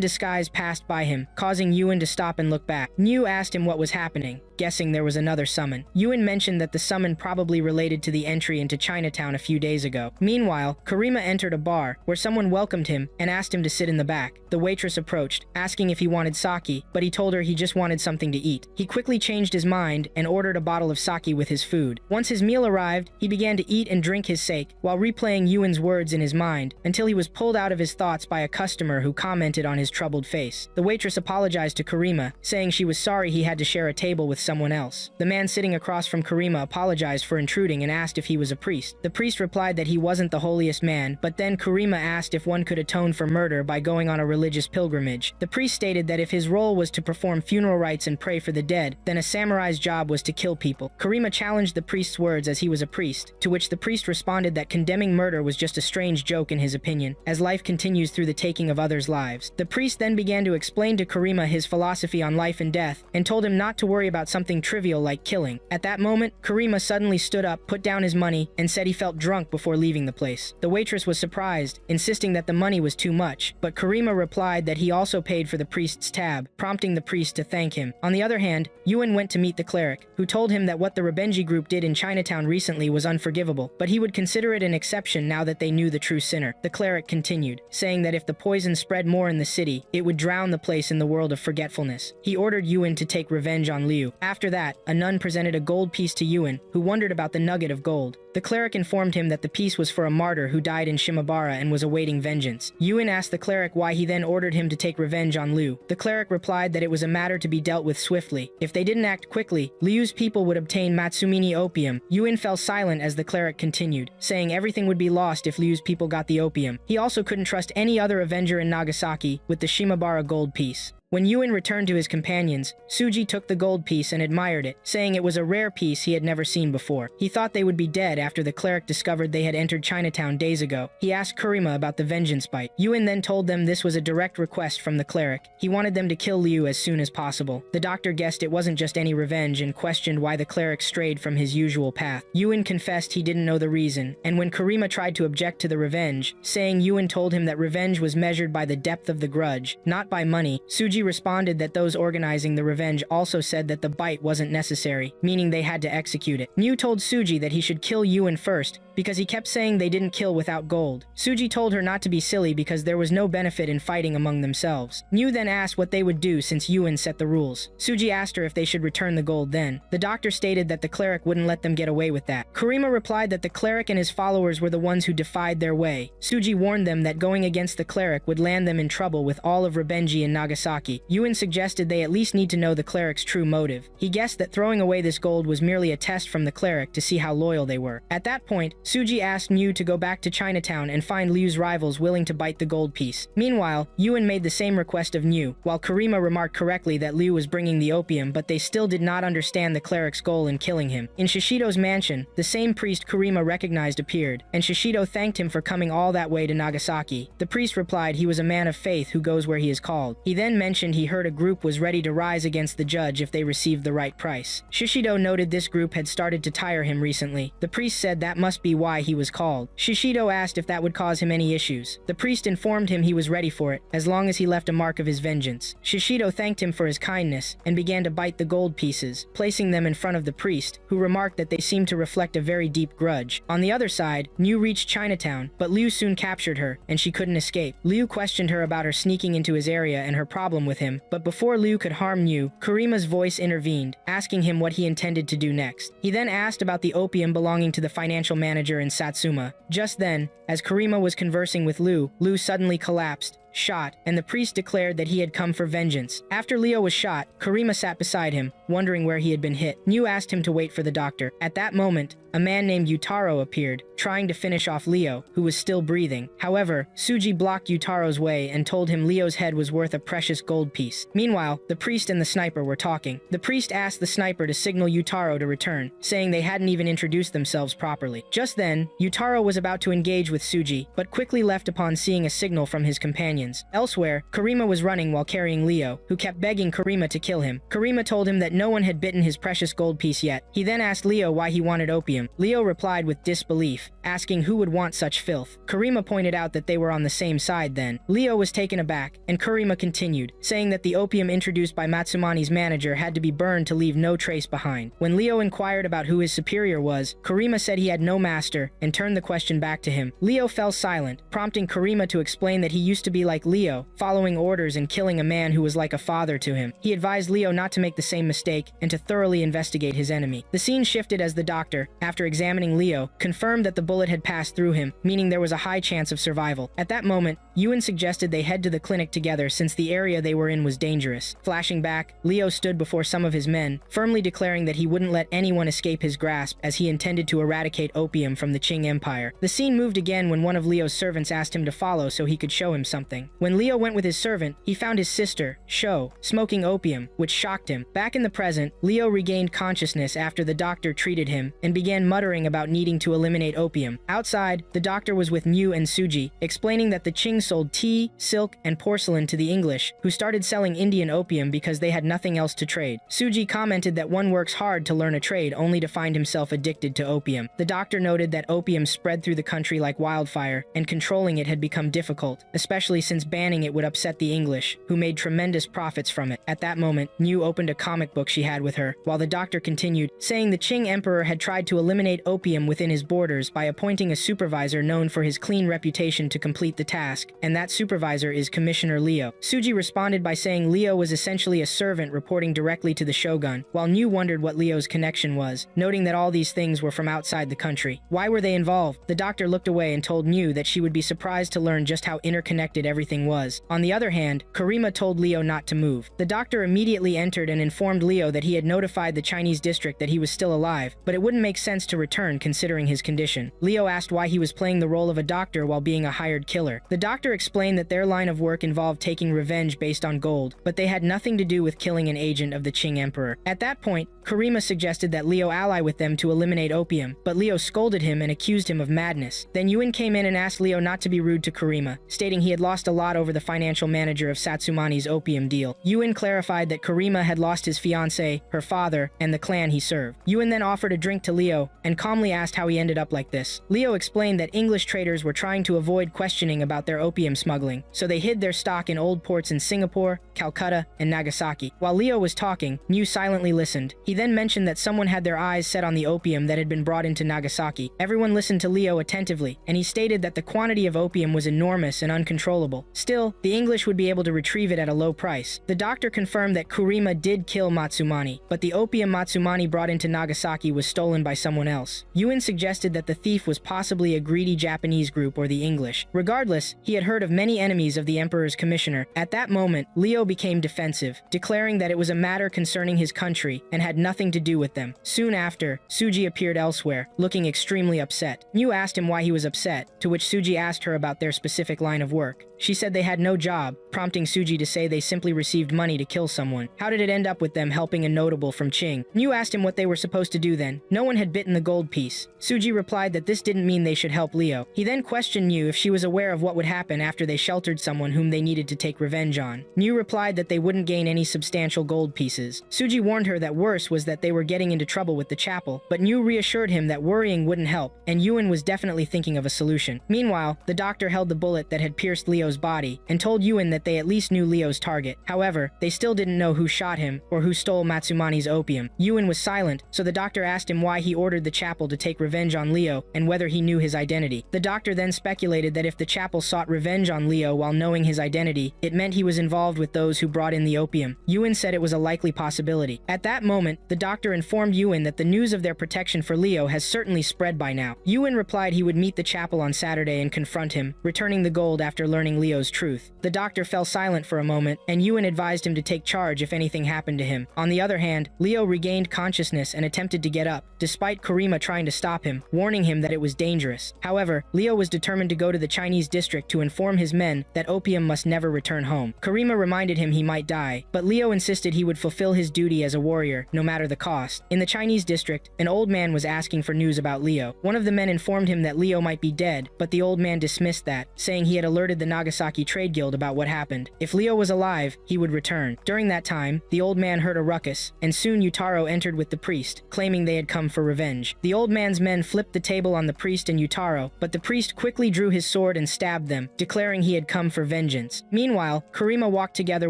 disguise passed by him, causing Yuen to stop and look back. Nu asked him what was happening, guessing there was another summon. Yuen mentioned that the summon probably related to the entry into Chinatown a few days ago. Meanwhile, Kurima entered a bar, where someone welcomed him and asked him to sit in the back. The waitress approached, asking if he wanted sake, but he told her he just wanted something to eat. He quickly changed his mind and ordered a bottle of sake with his food. Once his meal arrived, he began to eat and drink his sake, while replaying Yuen's words in his mind, until he was pulled out of his thoughts by a customer who commented on his troubled face. The waitress apologized to Kurima, saying she was sorry he had to share a table with someone else. The man sitting across from Kurima apologized for intruding and asked if he was a priest. The priest replied that he wasn't the holiest man, but then Kurima asked if one could atone for murder by going on a religious pilgrimage. The priest stated that if his role was to perform funeral rites and pray for the dead, then a samurai's job was to kill people. Kurima challenged the priest's words as he was a priest, to which the priest responded that condemning murder was just a strange joke in his opinion, as life continues through the taking of others' lives. The priest then began to explain to Kurima his philosophy on life and death, and told him not to worry about something trivial like killing. At that moment, Kurima suddenly stood up, put down his money, and said he felt drunk before leaving the place. The waitress was surprised, insisting that the money was too much, but Kurima replied that he also paid for the priest's tab, prompting the priest to thank him. On the other hand, Yuen went to meet the cleric, who told him that what the Rebenji group did in Chinatown recently was unforgivable, but he would consider it an exception now that they knew the true sinner. The cleric continued, saying that if the poison spread more in the city, it would drown the place in the world of forgetfulness. He ordered Yuen to take revenge on Liu. After that, a nun presented a gold piece to Yuen, who wondered about the nugget of gold. The cleric informed him that the piece was for a martyr who died in Shimabara and was awaiting vengeance. Yuen asked the cleric why he then ordered him to take revenge on Liu. The cleric replied that it was a matter to be dealt with swiftly. If they didn't act quickly, Liu's people would obtain Matsumini opium. Yuen fell silent as the cleric continued, saying everything would be lost if Liu's people got the opium. He also couldn't trust any other Avenger in Nagasaki with the Shimabara gold piece. When Yuen returned to his companions, Suji took the gold piece and admired it, saying it was a rare piece he had never seen before. He thought they would be dead after the cleric discovered they had entered Chinatown days ago. He asked Kurima about the vengeance bite. Yuen then told them this was a direct request from the cleric. He wanted them to kill Liu as soon as possible. The doctor guessed it wasn't just any revenge and questioned why the cleric strayed from his usual path. Yuen confessed he didn't know the reason, and when Kurima tried to object to the revenge, saying Yuen told him that revenge was measured by the depth of the grudge, not by money, Suji responded that those organizing the revenge also said that the bite wasn't necessary, meaning they had to execute it. Miu told Suji that he should kill Yuen first, because he kept saying they didn't kill without gold. Suji told her not to be silly because there was no benefit in fighting among themselves. Miu then asked what they would do since Yuen set the rules. Suji asked her if they should return the gold then. The doctor stated that the cleric wouldn't let them get away with that. Kurima replied that the cleric and his followers were the ones who defied their way. Suji warned them that going against the cleric would land them in trouble with all of Rebenji and Nagasaki. Yuen suggested they at least need to know the cleric's true motive. He guessed that throwing away this gold was merely a test from the cleric to see how loyal they were. At that point, Suji asked Miu to go back to Chinatown and find Liu's rivals willing to bite the gold piece. Meanwhile, Yuen made the same request of Miu, while Kurima remarked correctly that Liu was bringing the opium, but they still did not understand the cleric's goal in killing him. In Shishido's mansion, the same priest Kurima recognized appeared, and Shishido thanked him for coming all that way to Nagasaki. The priest replied he was a man of faith who goes where he is called. He then mentioned he heard a group was ready to rise against the judge if they received the right price. Shishido noted this group had started to tire him recently. The priest said that must be why he was called. Shishido asked if that would cause him any issues. The priest informed him he was ready for it, as long as he left a mark of his vengeance. Shishido thanked him for his kindness, and began to bite the gold pieces, placing them in front of the priest, who remarked that they seemed to reflect a very deep grudge. On the other side, Miu reached Chinatown, but Liu soon captured her, and she couldn't escape. Liu questioned her about her sneaking into his area and her problem with him, but before Liu could harm Miu, Kurima's voice intervened, asking him what he intended to do next. He then asked about the opium belonging to the financial manager in Satsuma. Just then, as Kurima was conversing with Liu suddenly collapsed, shot, and the priest declared that he had come for vengeance. After Leo was shot, Kurima sat beside him, wondering where he had been hit. Miu asked him to wait for the doctor. At that moment, a man named Yutaro appeared, trying to finish off Leo, who was still breathing. However, Suji blocked Yutaro's way and told him Leo's head was worth a precious gold piece. Meanwhile, the priest and the sniper were talking. The priest asked the sniper to signal Yutaro to return, saying they hadn't even introduced themselves properly. Just then, Yutaro was about to engage with Suji, but quickly left upon seeing a signal from his companions. Elsewhere, Kurima was running while carrying Leo, who kept begging Kurima to kill him. Kurima told him that no one had bitten his precious gold piece yet. He then asked Leo why he wanted opium. Leo replied with disbelief, asking who would want such filth. Kurima pointed out that they were on the same side then. Leo was taken aback, and Kurima continued, saying that the opium introduced by Matsumani's manager had to be burned to leave no trace behind. When Leo inquired about who his superior was, Kurima said he had no master, and turned the question back to him. Leo fell silent, prompting Kurima to explain that he used to be like Leo, following orders and killing a man who was like a father to him. He advised Leo not to make the same mistake, and to thoroughly investigate his enemy. The scene shifted as the doctor, after examining Leo, confirmed that the bullet had passed through him, meaning there was a high chance of survival. At that moment, Yuen suggested they head to the clinic together since the area they were in was dangerous. Flashing back, Leo stood before some of his men, firmly declaring that he wouldn't let anyone escape his grasp as he intended to eradicate opium from the Qing Empire. The scene moved again when one of Leo's servants asked him to follow so he could show him something. When Leo went with his servant, he found his sister, Sho, smoking opium, which shocked him. Back in the present, Leo regained consciousness after the doctor treated him, and began muttering about needing to eliminate opium. Outside, the doctor was with Miu and Suji, explaining that the Qing sold tea, silk, and porcelain to the English, who started selling Indian opium because they had nothing else to trade. Suji commented that one works hard to learn a trade only to find himself addicted to opium. The doctor noted that opium spread through the country like wildfire, and controlling it had become difficult, especially since banning it would upset the English, who made tremendous profits from it. At that moment, Miu opened a comic book she had with her, while the doctor continued, saying the Qing emperor had tried to eliminate opium within his borders by appointing a supervisor known for his clean reputation to complete the task, and that supervisor is Commissioner Leo. Suji responded by saying Leo was essentially a servant reporting directly to the shogun, while Miu wondered what Leo's connection was, noting that all these things were from outside the country. Why were they involved? The doctor looked away and told Miu that she would be surprised to learn just how interconnected everything everything was. On the other hand, Karima told Leo not to move. The doctor immediately entered and informed Leo that he had notified the Chinese district that he was still alive, but it wouldn't make sense to return considering his condition. Leo asked why he was playing the role of a doctor while being a hired killer. The doctor explained that their line of work involved taking revenge based on gold, but they had nothing to do with killing an agent of the Qing Emperor. At that point, Karima suggested that Leo ally with them to eliminate opium, but Leo scolded him and accused him of madness. Then Yuen came in and asked Leo not to be rude to Karima, stating he had lost a lot over the financial manager of Satsumani's opium deal. Yuen clarified that Karima had lost his fiancé, her father, and the clan he served. Yuen then offered a drink to Leo and calmly asked how he ended up like this. Leo explained that English traders were trying to avoid questioning about their opium smuggling, so they hid their stock in old ports in Singapore, Calcutta, and Nagasaki. While Leo was talking, Niu silently listened. He then mentioned that someone had their eyes set on the opium that had been brought into Nagasaki. Everyone listened to Leo attentively, and he stated that the quantity of opium was enormous and uncontrollable. Still, the English would be able to retrieve it at a low price. The doctor confirmed that Kurima did kill Matsumani, but the opium Matsumani brought into Nagasaki was stolen by someone else. Yuen suggested that the thief was possibly a greedy Japanese group or the English. Regardless, he had heard of many enemies of the Emperor's commissioner. At that moment, Leo became defensive, declaring that it was a matter concerning his country and had nothing to do with them. Soon after, Suji appeared elsewhere, looking extremely upset. Niu asked him why he was upset, to which Suji asked her about their specific line of work. She said they had no job, prompting Suji to say they simply received money to kill someone. How did it end up with them helping a notable from Qing? Niu asked him what they were supposed to do then. No one had bitten the gold piece. Suji replied that this didn't mean they should help Leo. He then questioned Niu if she was aware of what would happen after they sheltered someone whom they needed to take revenge on. Niu replied that they wouldn't gain any substantial gold pieces. Suji warned her that worse was that they were getting into trouble with the chapel, but Niu reassured him that worrying wouldn't help, and Yuen was definitely thinking of a solution. Meanwhile, the doctor held the bullet that had pierced Leo's body and told Yuen that they at least knew Leo's target. However, they still didn't know who shot him or who stole Matsumani's opium. Yuen was silent, so the doctor asked him why he ordered the chapel to take revenge on Leo and whether he knew his identity. The doctor then speculated that if the chapel sought revenge on Leo while knowing his identity, it meant he was involved with those who brought in the opium. Yuen said it was a likely possibility. At that moment, the doctor informed Yuen that the news of their protection for Leo has certainly spread by now. Yuen replied he would meet the chapel on Saturday and confront him, returning the gold after learning Leo's truth. The doctor fell silent for a moment, and Yuen advised him to take charge if anything happened to him. On the other hand, Leo regained consciousness and attempted to get up, despite Karima trying to stop him, warning him that it was dangerous. However, Leo was determined to go to the Chinese district to inform his men that opium must never return home. Karima reminded him he might die, but Leo insisted he would fulfill his duty as a warrior, no matter the cost. In the Chinese district, an old man was asking for news about Leo. One of the men informed him that Leo might be dead, but the old man dismissed that, saying he had alerted the Nagasaki Trade Guild about what happened. If Leo was alive, he would return. During that time, the old man heard a ruckus, and soon Yutaro entered with the priest, claiming they had come for revenge. The old man's men flipped the table on the priest and Yutaro, but the priest quickly drew his sword and stabbed them, declaring he had come for vengeance. Meanwhile, Karima walked together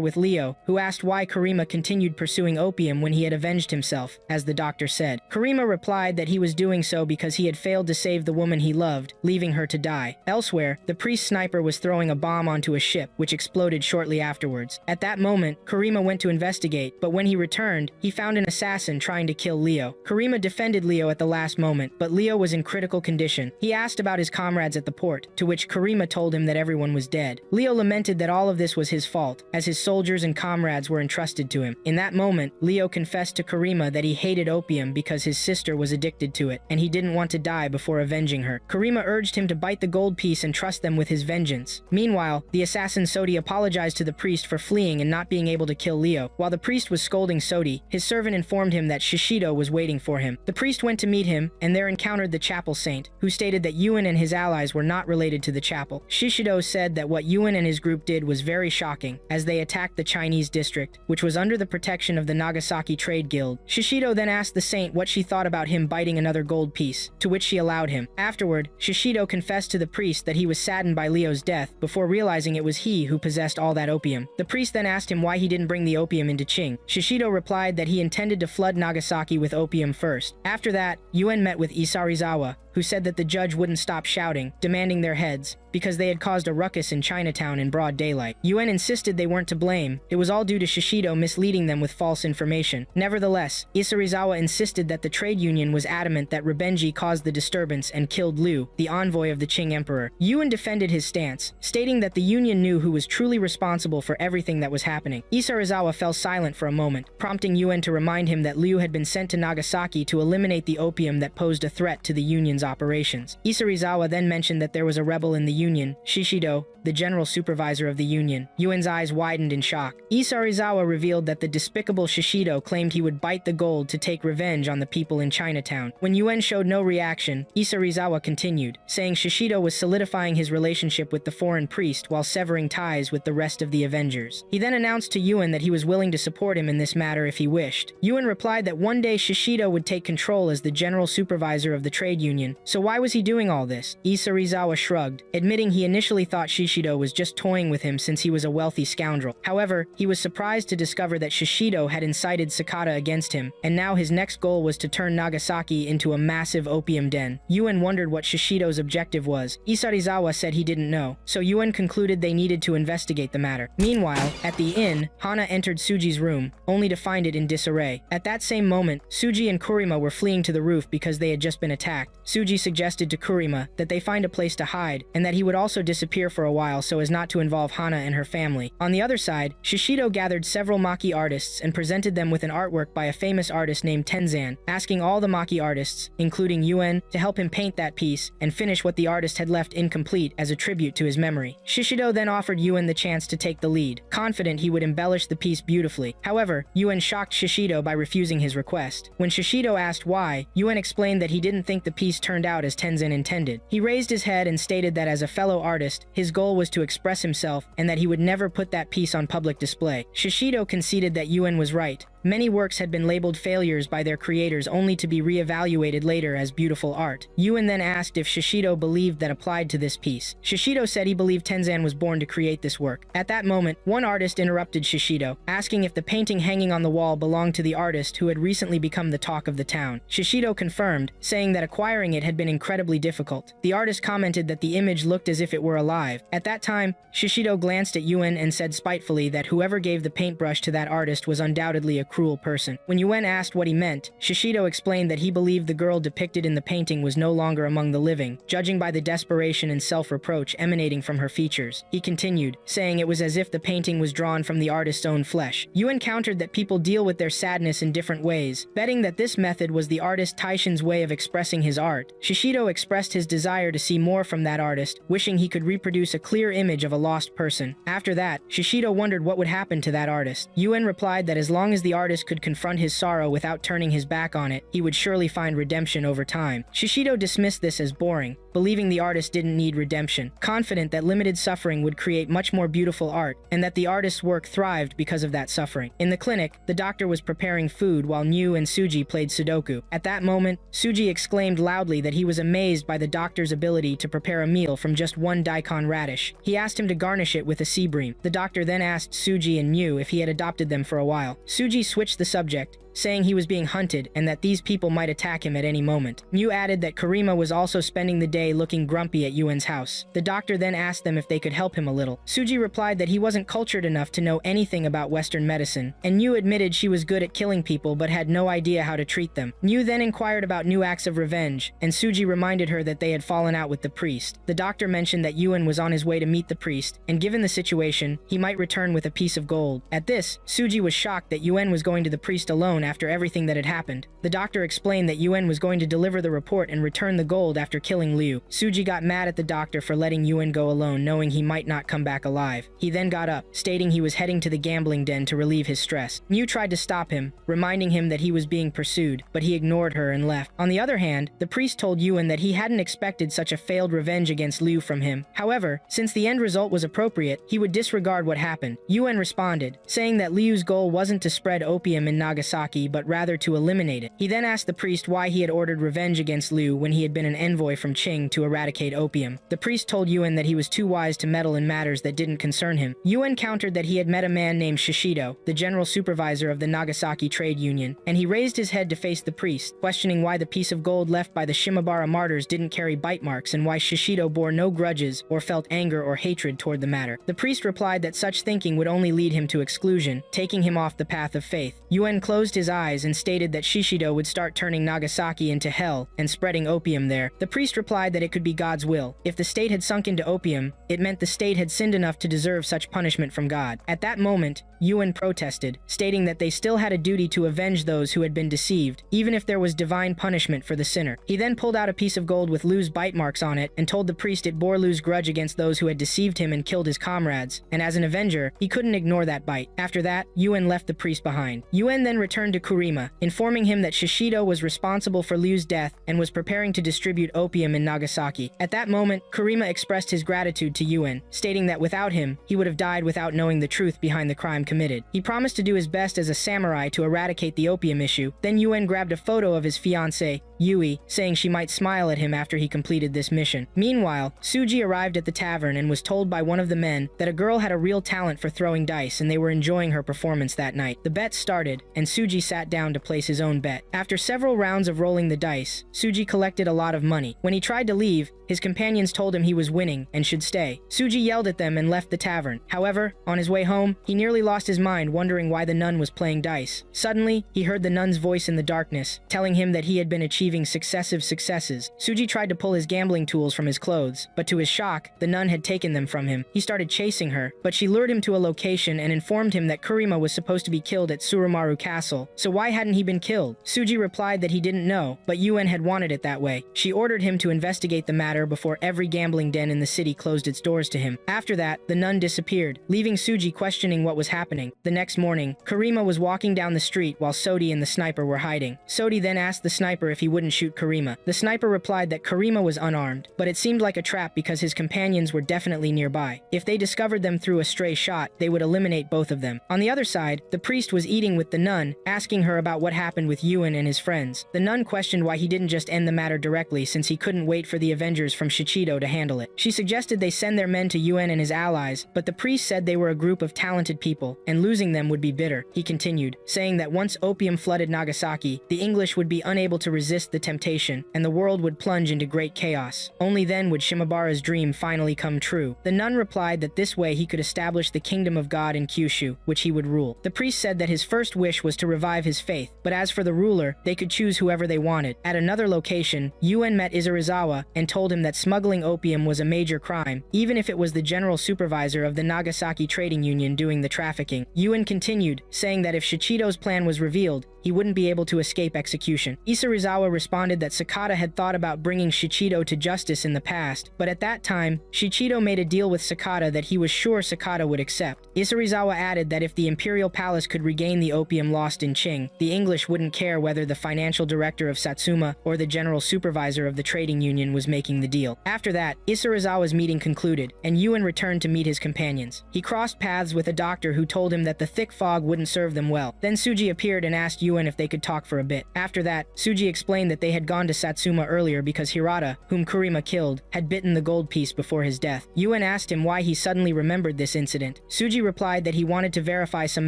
with Leo, who asked why Karima continued pursuing opium when he had avenged himself, as the doctor said. Karima replied that he was doing so because he had failed to save the woman he loved, leaving her to die. Elsewhere, the priest sniper was throwing a bomb onto a ship, which exploded shortly afterwards. At that moment, Karima went to investigate, but when he returned, he found an assassin trying to kill Leo. Karima defended Leo at the last moment, but Leo was in critical condition. He asked about his comrades at the port, to which Karima told him that everyone was dead. Leo lamented that all of this was his fault, as his soldiers and comrades were entrusted to him. In that moment, Leo confessed to Karima that he hated opium because his sister was addicted to it, and he didn't want to die before avenging her. Karima urged him to bite the gold piece and trust them with his vengeance. Meanwhile, the assassin Sodi apologized to the priest for fleeing and not being able to kill Leo. While the priest was scolding Sodi, his servant informed him that Shishido was waiting for him. The priest went to meet him, and there encountered the chapel saint, who stated that Yuen and his allies were not related to the chapel. Shishido said that what Yuen and his group did was very shocking, as they attacked the Chinese district, which was under the protection of the Nagasaki Trade Guild. Shishido then asked the saint what she thought about him biting another gold piece, to which she allowed him. Afterward, Shishido confessed to the priest that he was saddened by Leo's death, before realizing it was he who possessed all that opium. The priest then asked him why he didn't bring the opium into Qing. Shishido replied that he intended to flood Nagasaki with opium first. After that, Yuen met with Isarizawa, who said that the judge wouldn't stop shouting, demanding their heads, because they had caused a ruckus in Chinatown in broad daylight. Yuen insisted they weren't to blame. It was all due to Shishido misleading them with false information. Nevertheless, Isarizawa insisted that the trade union was adamant that Rebenji caused the disturbance and killed Liu, the envoy of the Qing emperor. Yuen defended his stance, stating that the union knew who was truly responsible for everything that was happening. Isarizawa fell silent for a moment, prompting Yuen to remind him that Liu had been sent to Nagasaki to eliminate the opium that posed a threat to the union's operations. Isarizawa then mentioned that there was a rebel in the union, Shishido, the general supervisor of the union. Yuen's eyes widened in shock. Isarizawa revealed that the despicable Shishido claimed he would bite the gold to take revenge on the people in Chinatown. When Yuen showed no reaction, Isarizawa continued, saying Shishido was solidifying his relationship with the foreign priest while severing ties with the rest of the Avengers. He then announced to Yuen that he was willing to support him in this matter if he wished. Yuen replied that one day Shishido would take control as the general supervisor of the trade union, so why was he doing all this? Isarizawa shrugged, admitting he initially thought Shishido was just toying with him since he was a wealthy scoundrel. However, he was surprised to discover that Shishido had incited Sakata against him, and now his next goal was to turn Nagasaki into a massive opium den. Yuen wondered what Shishido's objective was. Isarizawa said he didn't know, so Yuen concluded they needed to investigate the matter. Meanwhile, at the inn, Hana entered Suji's room, only to find it in disarray. At that same moment, Suji and Kurima were fleeing to the roof because they had just been attacked. Suji suggested to Kurima that they find a place to hide, and that he would also disappear for a while so as not to involve Hana and her family. On the other side, Shishido gathered several Maki artists and presented them with an artwork by a famous artist named Tenzan, asking all the Maki artists, including Yuen, to help him paint that piece and finish what the artist had left incomplete as a tribute to his memory. Shishido then offered Yuen the chance to take the lead, confident he would embellish the piece beautifully. However, Yuen shocked Shishido by refusing his request. When Shishido asked why, Yuen explained that he didn't think the piece turned out as Tenzan intended. He raised his head and stated that as a fellow artist, his goal was to express himself and that he would never put that piece on public display. Shishido conceded that Yuen was right. Many works had been labeled failures by their creators only to be re-evaluated later as beautiful art. Yuen then asked if Shishido believed that applied to this piece. Shishido said he believed Tenzan was born to create this work. At that moment, one artist interrupted Shishido, asking if the painting hanging on the wall belonged to the artist who had recently become the talk of the town. Shishido confirmed, saying that acquiring it had been incredibly difficult. The artist commented that the image looked as if it were alive. At that time, Shishido glanced at Yuen and said spitefully that whoever gave the paintbrush to that artist was undoubtedly a cruel person. When Yuen asked what he meant, Shishido explained that he believed the girl depicted in the painting was no longer among the living, judging by the desperation and self-reproach emanating from her features. He continued, saying it was as if the painting was drawn from the artist's own flesh. Yuen countered that people deal with their sadness in different ways, betting that this method was the artist Taishin's way of expressing his art. Shishido expressed his desire to see more from that artist, wishing he could reproduce a clear image of a lost person. After that, Shishido wondered what would happen to that artist. Yuen replied that as long as the artist could confront his sorrow without turning his back on it, he would surely find redemption over time. Shishido dismissed this as boring, believing the artist didn't need redemption, confident that limited suffering would create much more beautiful art, and that the artist's work thrived because of that suffering. In the clinic, the doctor was preparing food while Miu and Suji played Sudoku. At that moment, Suji exclaimed loudly that he was amazed by the doctor's ability to prepare a meal from just one daikon radish. He asked him to garnish it with a sea bream. The doctor then asked Suji and Miu if he had adopted them for a while. Suji switched the subject, saying he was being hunted and that these people might attack him at any moment. Miu added that Karima was also spending the day looking grumpy at Yuen's house. The doctor then asked them if they could help him a little. Suji replied that he wasn't cultured enough to know anything about Western medicine, and Miu admitted she was good at killing people but had no idea how to treat them. Miu then inquired about new acts of revenge, and Suji reminded her that they had fallen out with the priest. The doctor mentioned that Yuen was on his way to meet the priest, and given the situation, he might return with a piece of gold. At this, Suji was shocked that Yuen was going to the priest alone after everything that had happened. The doctor explained that Yuen was going to deliver the report and return the gold after killing Liu. Suji got mad at the doctor for letting Yuen go alone, knowing he might not come back alive. He then got up, stating he was heading to the gambling den to relieve his stress. Miu tried to stop him, reminding him that he was being pursued, but he ignored her and left. On the other hand, the priest told Yuen that he hadn't expected such a failed revenge against Liu from him. However, since the end result was appropriate, he would disregard what happened. Yuen responded, saying that Liu's goal wasn't to spread opium in Nagasaki Nagasaki but rather to eliminate it. He then asked the priest why he had ordered revenge against Liu when he had been an envoy from Qing to eradicate opium. The priest told Yuan that he was too wise to meddle in matters that didn't concern him. Yuan countered that he had met a man named Shishido, the general supervisor of the Nagasaki trade union, and he raised his head to face the priest, questioning why the piece of gold left by the Shimabara martyrs didn't carry bite marks and why Shishido bore no grudges or felt anger or hatred toward the matter. The priest replied that such thinking would only lead him to exclusion, taking him off the path of faith. Yuan closed his eyes and stated that Shishido would start turning Nagasaki into hell and spreading opium there. The priest replied that it could be God's will. If the state had sunk into opium, it meant the state had sinned enough to deserve such punishment from God. At that moment, Yuan protested, stating that they still had a duty to avenge those who had been deceived, even if there was divine punishment for the sinner. He then pulled out a piece of gold with Liu's bite marks on it and told the priest it bore Liu's grudge against those who had deceived him and killed his comrades, and as an avenger, he couldn't ignore that bite. After that, Yuan left the priest behind. Yuan then returned to Kurima, informing him that Shishido was responsible for Liu's death and was preparing to distribute opium in Nagasaki. At that moment, Kurima expressed his gratitude to Yuan, stating that without him, he would have died without knowing the truth behind the crime committed. He promised to do his best as a samurai to eradicate the opium issue. Then Yuan grabbed a photo of his fiancée, Yui, saying she might smile at him after he completed this mission. Meanwhile, Suji arrived at the tavern and was told by one of the men that a girl had a real talent for throwing dice and they were enjoying her performance that night. The bet started, and Suji sat down to place his own bet. After several rounds of rolling the dice, Suji collected a lot of money. When he tried to leave, his companions told him he was winning and should stay. Suji yelled at them and left the tavern. However, on his way home, he nearly lost his mind wondering why the nun was playing dice. Suddenly, he heard the nun's voice in the darkness, telling him that he had been achieving successive successes. Suji tried to pull his gambling tools from his clothes, but to his shock, the nun had taken them from him. He started chasing her, but she lured him to a location and informed him that Kurima was supposed to be killed at Surumaru Castle, so why hadn't he been killed? Suji replied that he didn't know, but Yuan had wanted it that way. She ordered him to investigate the matter before every gambling den in the city closed its doors to him. After that, the nun disappeared, leaving Suji questioning what was happening. The next morning, Kurima was walking down the street while Sodi and the sniper were hiding. Sodi then asked the sniper if he wouldn't shoot Kurima. The sniper replied that Kurima was unarmed, but it seemed like a trap because his companions were definitely nearby. If they discovered them through a stray shot, they would eliminate both of them. On the other side, the priest was eating with the nun, asking her about what happened with Yuan and his friends. The nun questioned why he didn't just end the matter directly since he couldn't wait for the Avengers from Shichido to handle it. She suggested they send their men to Yuan and his allies, but the priest said they were a group of talented people, and losing them would be bitter. He continued, saying that once opium flooded Nagasaki, the English would be unable to resist the temptation, and the world would plunge into great chaos. Only then would Shimabara's dream finally come true. The nun replied that this way he could establish the kingdom of God in Kyushu, which he would rule. The priest said that his first wish was to revive his faith, but as for the ruler, they could choose whoever they wanted. At another location, Yuan met Isarizawa and told him that smuggling opium was a major crime, even if it was the general supervisor of the Nagasaki Trading Union doing the trafficking. Yuan continued, saying that if Shichido's plan was revealed, he wouldn't be able to escape execution. Isarizawa responded that Sakata had thought about bringing Shichido to justice in the past, but at that time, Shichido made a deal with Sakata that he was sure Sakata would accept. Isarizawa added that if the Imperial Palace could regain the opium lost in Qing, the English wouldn't care whether the financial director of Satsuma or the general supervisor of the trading union was making the deal. After that, Isarizawa's meeting concluded, and Yuan returned to meet his companions. He crossed paths with a doctor who told him that the thick fog wouldn't serve them well. Then Suji appeared and asked Yuan if they could talk for a bit. After that, Suji explained that they had gone to Satsuma earlier because Hirata, whom Kurima killed, had bitten the gold piece before his death. Yuan asked him why he suddenly remembered this incident. Suji replied that he wanted to verify some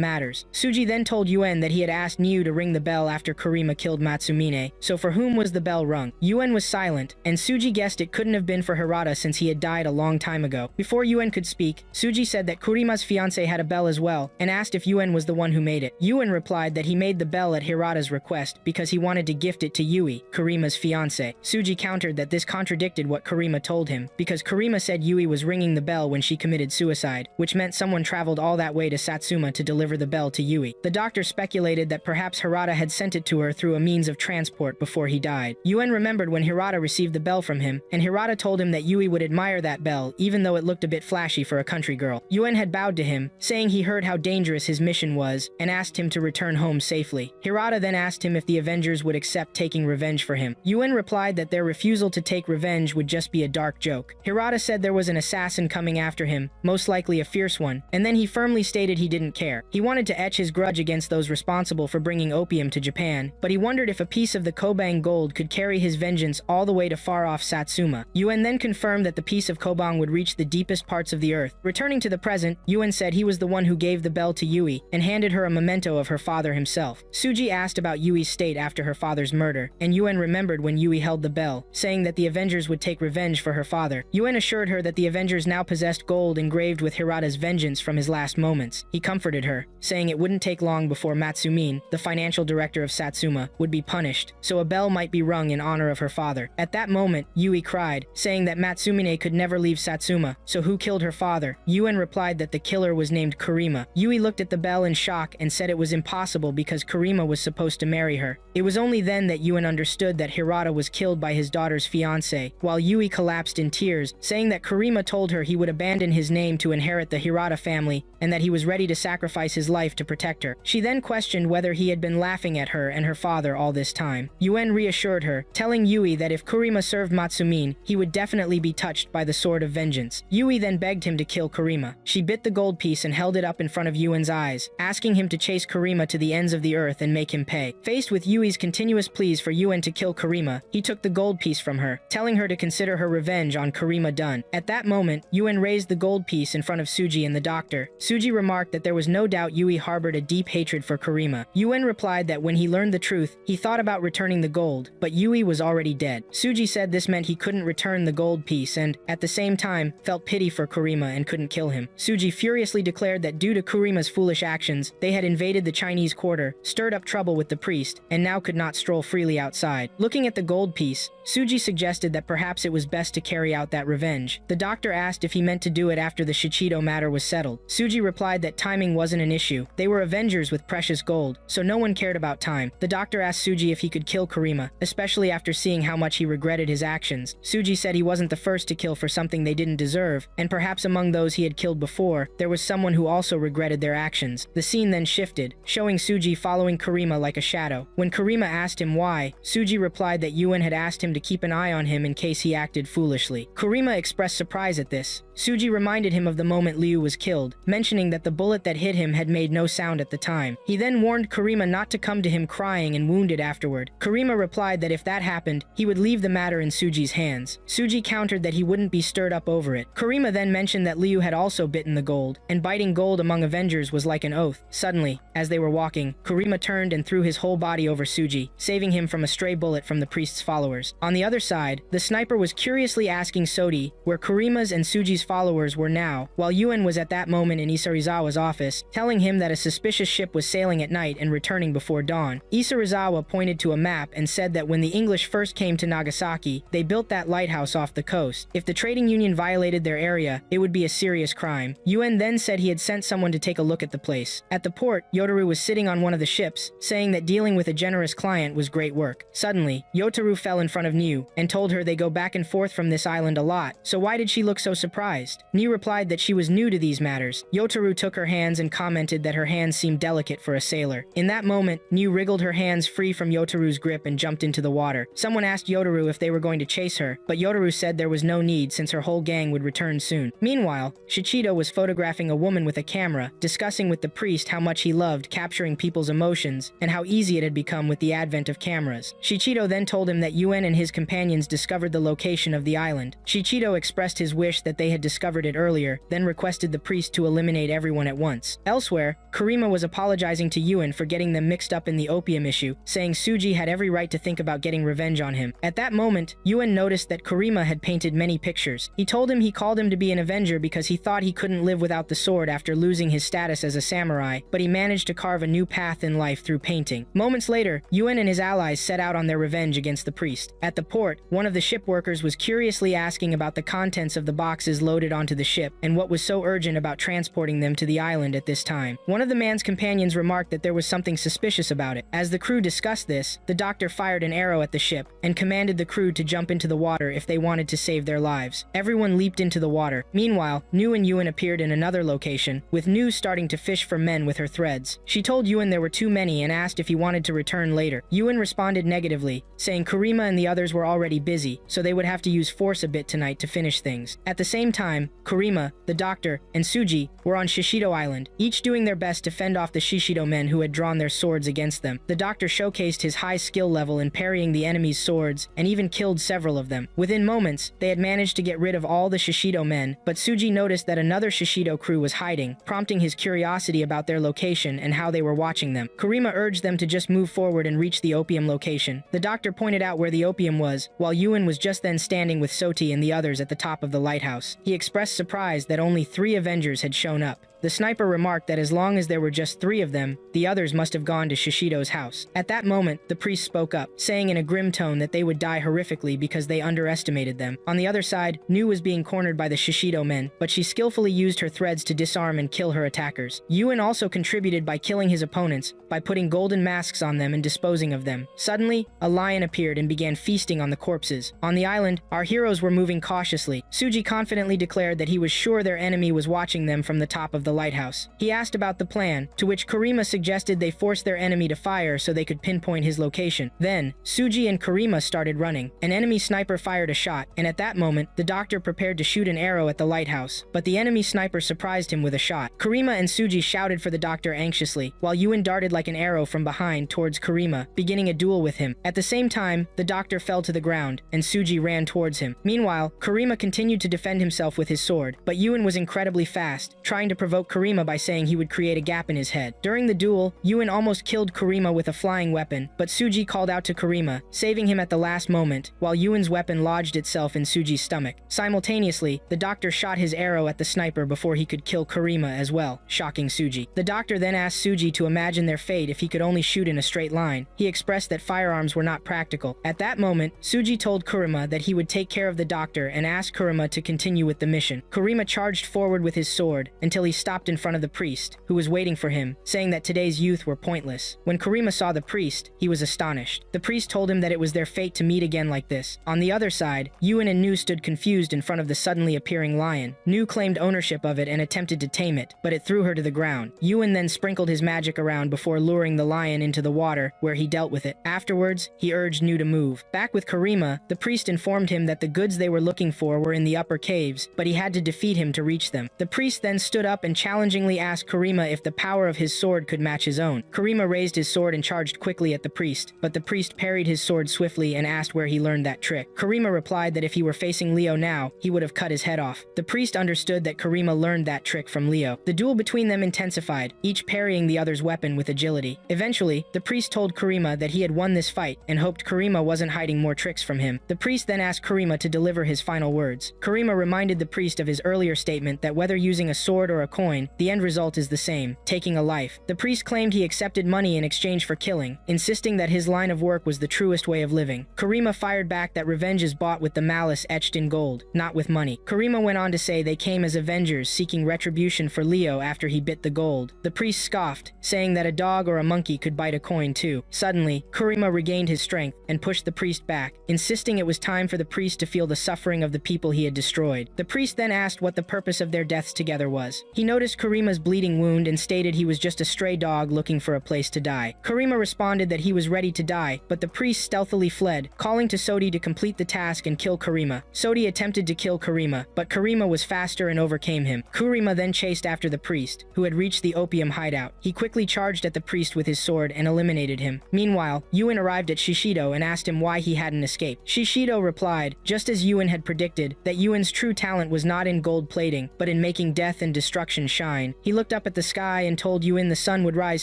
matters. Suji then told Yuan that he had asked Niu to ring the bell after Kurima killed Matsumine, so for whom was the bell rung? Yuan was silent, and Suji guessed it couldn't have been for Hirata since he had died a long time ago. Before Yuan could speak, Suji said that Kurima's fiancé had a bell as well, and asked if Yuan was the one who made it. Yuan replied that he made the bell at Hirata's request because he wanted to gift it to Yui, Kurima's fiancé. Suji countered that this contradicted what Kurima told him, because Kurima said Yui was ringing the bell when she committed suicide, which meant someone traveled all that way to Satsuma to deliver the bell to Yui. The doctor speculated that perhaps Hirata had sent it to her through a means of transport before he died. Yuan remembered when Hirata received the bell from him, and Hirata told him that Yui would admire that bell even though it looked a bit flashy for a country girl. Yuan had bowed to him, saying he heard how dangerous his mission was, and asked him to return home safely. Hirata then asked him if the Avengers would accept taking revenge for him. Yuen replied that their refusal to take revenge would just be a dark joke. Hirata said there was an assassin coming after him, most likely a fierce one, and then he firmly stated he didn't care. He wanted to etch his grudge against those responsible for bringing opium to Japan, but he wondered if a piece of the Kobang gold could carry his vengeance all the way to far-off Satsuma. Yuen then confirmed that the piece of Kobang would reach the deepest parts of the earth. Returning to the present, Yuen said he was the one who gave the bell to Yui and handed her a memento of her father himself. Suji asked about Yui's state after her father's murder, and Yuen remembered when Yui held the bell, saying that the Avengers would take revenge for her father. Yuen assured her that the Avengers now possessed gold engraved with Hirata's vengeance from his last moments. He comforted her, saying it wouldn't take long before Matsumin, the financial director of Satsuma, would be punished, so a bell might be rung in honor of her father. At that moment, Yui cried, saying that Matsumine could never leave Satsuma, so who killed her father? Yuen replied that the killer was named Kurima. Yui looked at the bell in shock and said it was impossible because Kurima was supposed to marry her. It was only then that Yuen understood that Hirata was killed by his daughter's fiancé, while Yui collapsed in tears, saying that Kurima told her he would abandon his name to inherit the Hirata family and that he was ready to sacrifice his life to protect her. She then questioned whether he had been laughing at her and her father all this time. Yuen reassured her, telling Yui that if Kurima served Matsumin, he would definitely be touched by the sword of vengeance. Yui then begged him to kill Kurima. She bit the gold piece and held it up in front of Yuen's eyes, asking him to chase Kurima to the ends of the earth and make him pay. Faced with Yui's continuous pleas for Yuen to kill Kurima, he took the gold piece from her, telling her to consider her revenge on Kurima done. At that moment, Yuen raised the gold piece in front of Suji and the doctor. Suji remarked that there was no doubt Yui harbored a deep hatred for Kurima. Yuen replied that when he learned the truth, he thought about returning the gold, but Yui was already dead. Suji said this meant he couldn't return the gold piece and, at the same time, felt pity for Kurima and couldn't kill him. Suji furiously declared that due to Kurima's foolish actions, they had invaded the Chinese quarter, stirred up trouble with the priest, and now could not stroll freely outside. Looking at the gold piece, Suji suggested that perhaps it was best to carry out that revenge. The doctor asked if he meant to do it after the Shichido matter was settled. Suji replied that timing wasn't an issue. They were Avengers with precious gold, so no one cared about time. The doctor asked Suji if he could kill Kurima, especially after seeing how much he regretted his actions. Suji said he wasn't the first to kill for something they didn't deserve, and perhaps among those he had killed before, there was someone who also regretted their actions. The scene then shifted, showing Suji following Kurima like a shadow. When Kurima asked him why, Suji replied that Yuen had asked him to keep an eye on him in case he acted foolishly. Kurima expressed surprise at this. Suji reminded him of the moment Liu was killed, mentioning that the bullet that hit him had made no sound at the time. He then warned Kurima not to come to him crying and wounded afterward. Kurima replied that if that happened, he would leave the matter in Suji's hands. Suji countered that he wouldn't be stirred up over it. Kurima then mentioned that Liu had also bitten the gold, and biting gold among Avengers was like an oath. Suddenly, as they were walking, Kurima turned and threw his whole body over Suji, saving him from a stray bullet from the priest's followers. On the other side, the sniper was curiously asking Sodi where Kurima's and Suji's followers were now, while Yuen was at that moment in Isarizawa's office, telling him that a suspicious ship was sailing at night and returning before dawn. Isarizawa pointed to a map and said that when the English first came to Nagasaki, they built that lighthouse off the coast. If the trading union violated their area, it would be a serious crime. Yuen then said he had sent someone to take a look at the place. At the port, Yotaru was sitting on one of the ships, saying that dealing with a generous client was great work. Suddenly, Yotaru fell in front of Niu and told her they go back and forth from this island a lot, so why did she look so surprised? Niu replied that she was new to these matters. Yotaru took her hands and commented that her hands seemed delicate for a sailor. In that moment, Niu wriggled her hands free from Yotaru's grip and jumped into the water. Someone asked Yotaru if they were going to chase her, but Yotaru said there was no need since her whole gang would return soon. Meanwhile, Shichido was photographing a woman with a camera, discussing with the priest how much he loved capturing people's emotions and how easy it had become with the advent of cameras. Shichido then told him that Yuen and his companions discovered the location of the island. Shichido expressed his wish that they had discovered it earlier, then requested the priest to eliminate everyone at once. Elsewhere, Kurima was apologizing to Yuen for getting them mixed up in the opium issue, saying Suji had every right to think about getting revenge on him. At that moment, Yuen noticed that Kurima had painted many pictures. He told him he called him to be an avenger because he thought he couldn't live without the sword after losing his status as a samurai, but he managed to carve a new path in life through painting. Moments later, Yuen and his allies set out on their revenge against the priest. At the port, one of the ship workers was curiously asking about the contents of the boxes loaded onto the ship and what was so urgent about transporting them to the island at this time. One of the man's companions remarked that there was something suspicious about it. As the crew discussed this, the doctor fired an arrow at the ship and commanded the crew to jump into the water if they wanted to save their lives. Everyone leaped into the water. Meanwhile, Nu and Yuen appeared in another location, with Nu starting to fish for men with her threads. She told Yuen there were too many money and asked if he wanted to return later. Yuen responded negatively, saying Kurima and the others were already busy, so they would have to use force a bit tonight to finish things. At the same time, Kurima, the doctor, and Suji were on Shishido Island, each doing their best to fend off the Shishido men who had drawn their swords against them. The doctor showcased his high skill level in parrying the enemy's swords and even killed several of them. Within moments, they had managed to get rid of all the Shishido men, but Suji noticed that another Shishido crew was hiding, prompting his curiosity about their location and how they were watching them. Kurima urged them to just move forward and reach the opium location. The doctor pointed out where the opium was, while Yuen was just then standing with Soti and the others at the top of the lighthouse. He expressed surprise that only 3 Avengers had shown up. The sniper remarked that as long as there were just 3 of them, the others must have gone to Shishido's house. At that moment, the priest spoke up, saying in a grim tone that they would die horrifically because they underestimated them. On the other side, Nu was being cornered by the Shishido men, but she skillfully used her threads to disarm and kill her attackers. Yuen also contributed by killing his opponents, by putting golden masks on them and disposing of them. Suddenly, a lion appeared and began feasting on the corpses. On the island, our heroes were moving cautiously. Suji confidently declared that he was sure their enemy was watching them from the top of the lighthouse. He asked about the plan, to which Kurima suggested they force their enemy to fire so they could pinpoint his location. Then, Suji and Kurima started running. An enemy sniper fired a shot, and at that moment, the doctor prepared to shoot an arrow at the lighthouse, but the enemy sniper surprised him with a shot. Kurima and Suji shouted for the doctor anxiously, while Yuen darted like an arrow from behind towards Kurima, beginning a duel with him. At the same time, the doctor fell to the ground, and Suji ran towards him. Meanwhile, Kurima continued to defend himself with his sword, but Yuen was incredibly fast, trying to provoke Kurima by saying he would create a gap in his head. During the duel, Yuen almost killed Kurima with a flying weapon, but Suji called out to Kurima, saving him at the last moment, while Yuen's weapon lodged itself in Suji's stomach. Simultaneously, the doctor shot his arrow at the sniper before he could kill Kurima as well, shocking Suji. The doctor then asked Suji to imagine their fate if he could only shoot in a straight line. He expressed that firearms were not practical. At that moment, Suji told Kurima that he would take care of the doctor and asked Kurima to continue with the mission. Kurima charged forward with his sword until he stopped in front of the priest, who was waiting for him, saying that today's youth were pointless. When Kurima saw the priest, he was astonished. The priest told him that it was their fate to meet again like this. On the other side, Yuen and Nu stood confused in front of the suddenly appearing lion. Nu claimed ownership of it and attempted to tame it, but it threw her to the ground. Yuen then sprinkled his magic around before luring the lion into the water, where he dealt with it. Afterwards, he urged Nu to move. Back with Kurima, the priest informed him that the goods they were looking for were in the upper caves, but he had to defeat him to reach them. The priest then stood up and challengingly asked Kurima if the power of his sword could match his own. Kurima raised his sword and charged quickly at the priest, but the priest parried his sword swiftly and asked where he learned that trick. Kurima replied that if he were facing Leo now, he would have cut his head off. The priest understood that Kurima learned that trick from Leo. The duel between them intensified, each parrying the other's weapon with agility. Eventually, the priest told Kurima that he had won this fight and hoped Kurima wasn't hiding more tricks from him. The priest then asked Kurima to deliver his final words. Kurima reminded the priest of his earlier statement that whether using a sword or a coin, the end result is the same, taking a life. The priest claimed he accepted money in exchange for killing, insisting that his line of work was the truest way of living. Kurima fired back that revenge is bought with the malice etched in gold, not with money. Kurima went on to say they came as avengers seeking retribution for Leo after he bit the gold. The priest scoffed, saying that a dog or a monkey could bite a coin too. Suddenly, Kurima regained his strength and pushed the priest back, insisting it was time for the priest to feel the suffering of the people he had destroyed. The priest then asked what the purpose of their deaths together was. He noticed Kurima's bleeding wound and stated he was just a stray dog looking for a place to die. Kurima responded that he was ready to die, but the priest stealthily fled, calling to Soti to complete the task and kill Kurima. Soti attempted to kill Kurima, but Kurima was faster and overcame him. Kurima then chased after the priest, who had reached the opium hideout. He quickly charged at the priest with his sword and eliminated him. Meanwhile, Yuen arrived at Shishido and asked him why he hadn't escaped. Shishido replied, just as Yuen had predicted, that Yuen's true talent was not in gold plating, but in making death and destruction shine. He looked up at the sky and told Yuen the sun would rise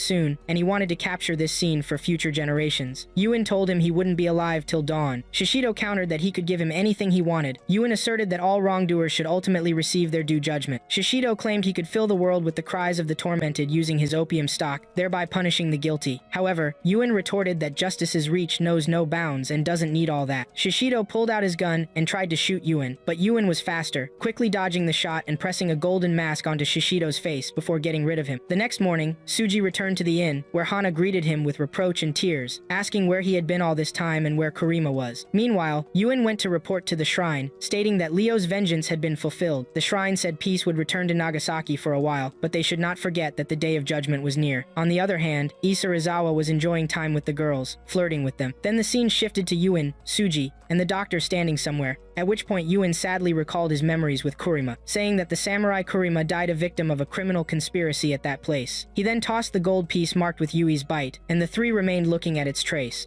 soon, and he wanted to capture this scene for future generations. Yuen told him he wouldn't be alive till dawn. Shishido countered that he could give him anything he wanted. Yuen asserted that all wrongdoers should ultimately receive their due judgment. Shishido claimed he could fill the world with the cries of the tormented using his opium stock, thereby punishing the guilty. However, Yuen retorted that justice's reach knows no bounds and doesn't need all that. Shishido pulled out his gun and tried to shoot Yuen, but Yuen was faster, quickly dodging the shot and pressing a golden mask onto Shishido Bushido's face before getting rid of him. The next morning, Suji returned to the inn, where Hana greeted him with reproach and tears, asking where he had been all this time and where Kurima was. Meanwhile, Yuen went to report to the shrine, stating that Leo's vengeance had been fulfilled. The shrine said peace would return to Nagasaki for a while, but they should not forget that the day of judgment was near. On the other hand, Isarizawa was enjoying time with the girls, flirting with them. Then the scene shifted to Yuen, Suji, and the doctor standing somewhere, at which point Yuen sadly recalled his memories with Kurima, saying that the samurai Kurima died a victim of a criminal conspiracy at that place. He then tossed the gold piece marked with Yui's bite, and the three remained looking at its trace.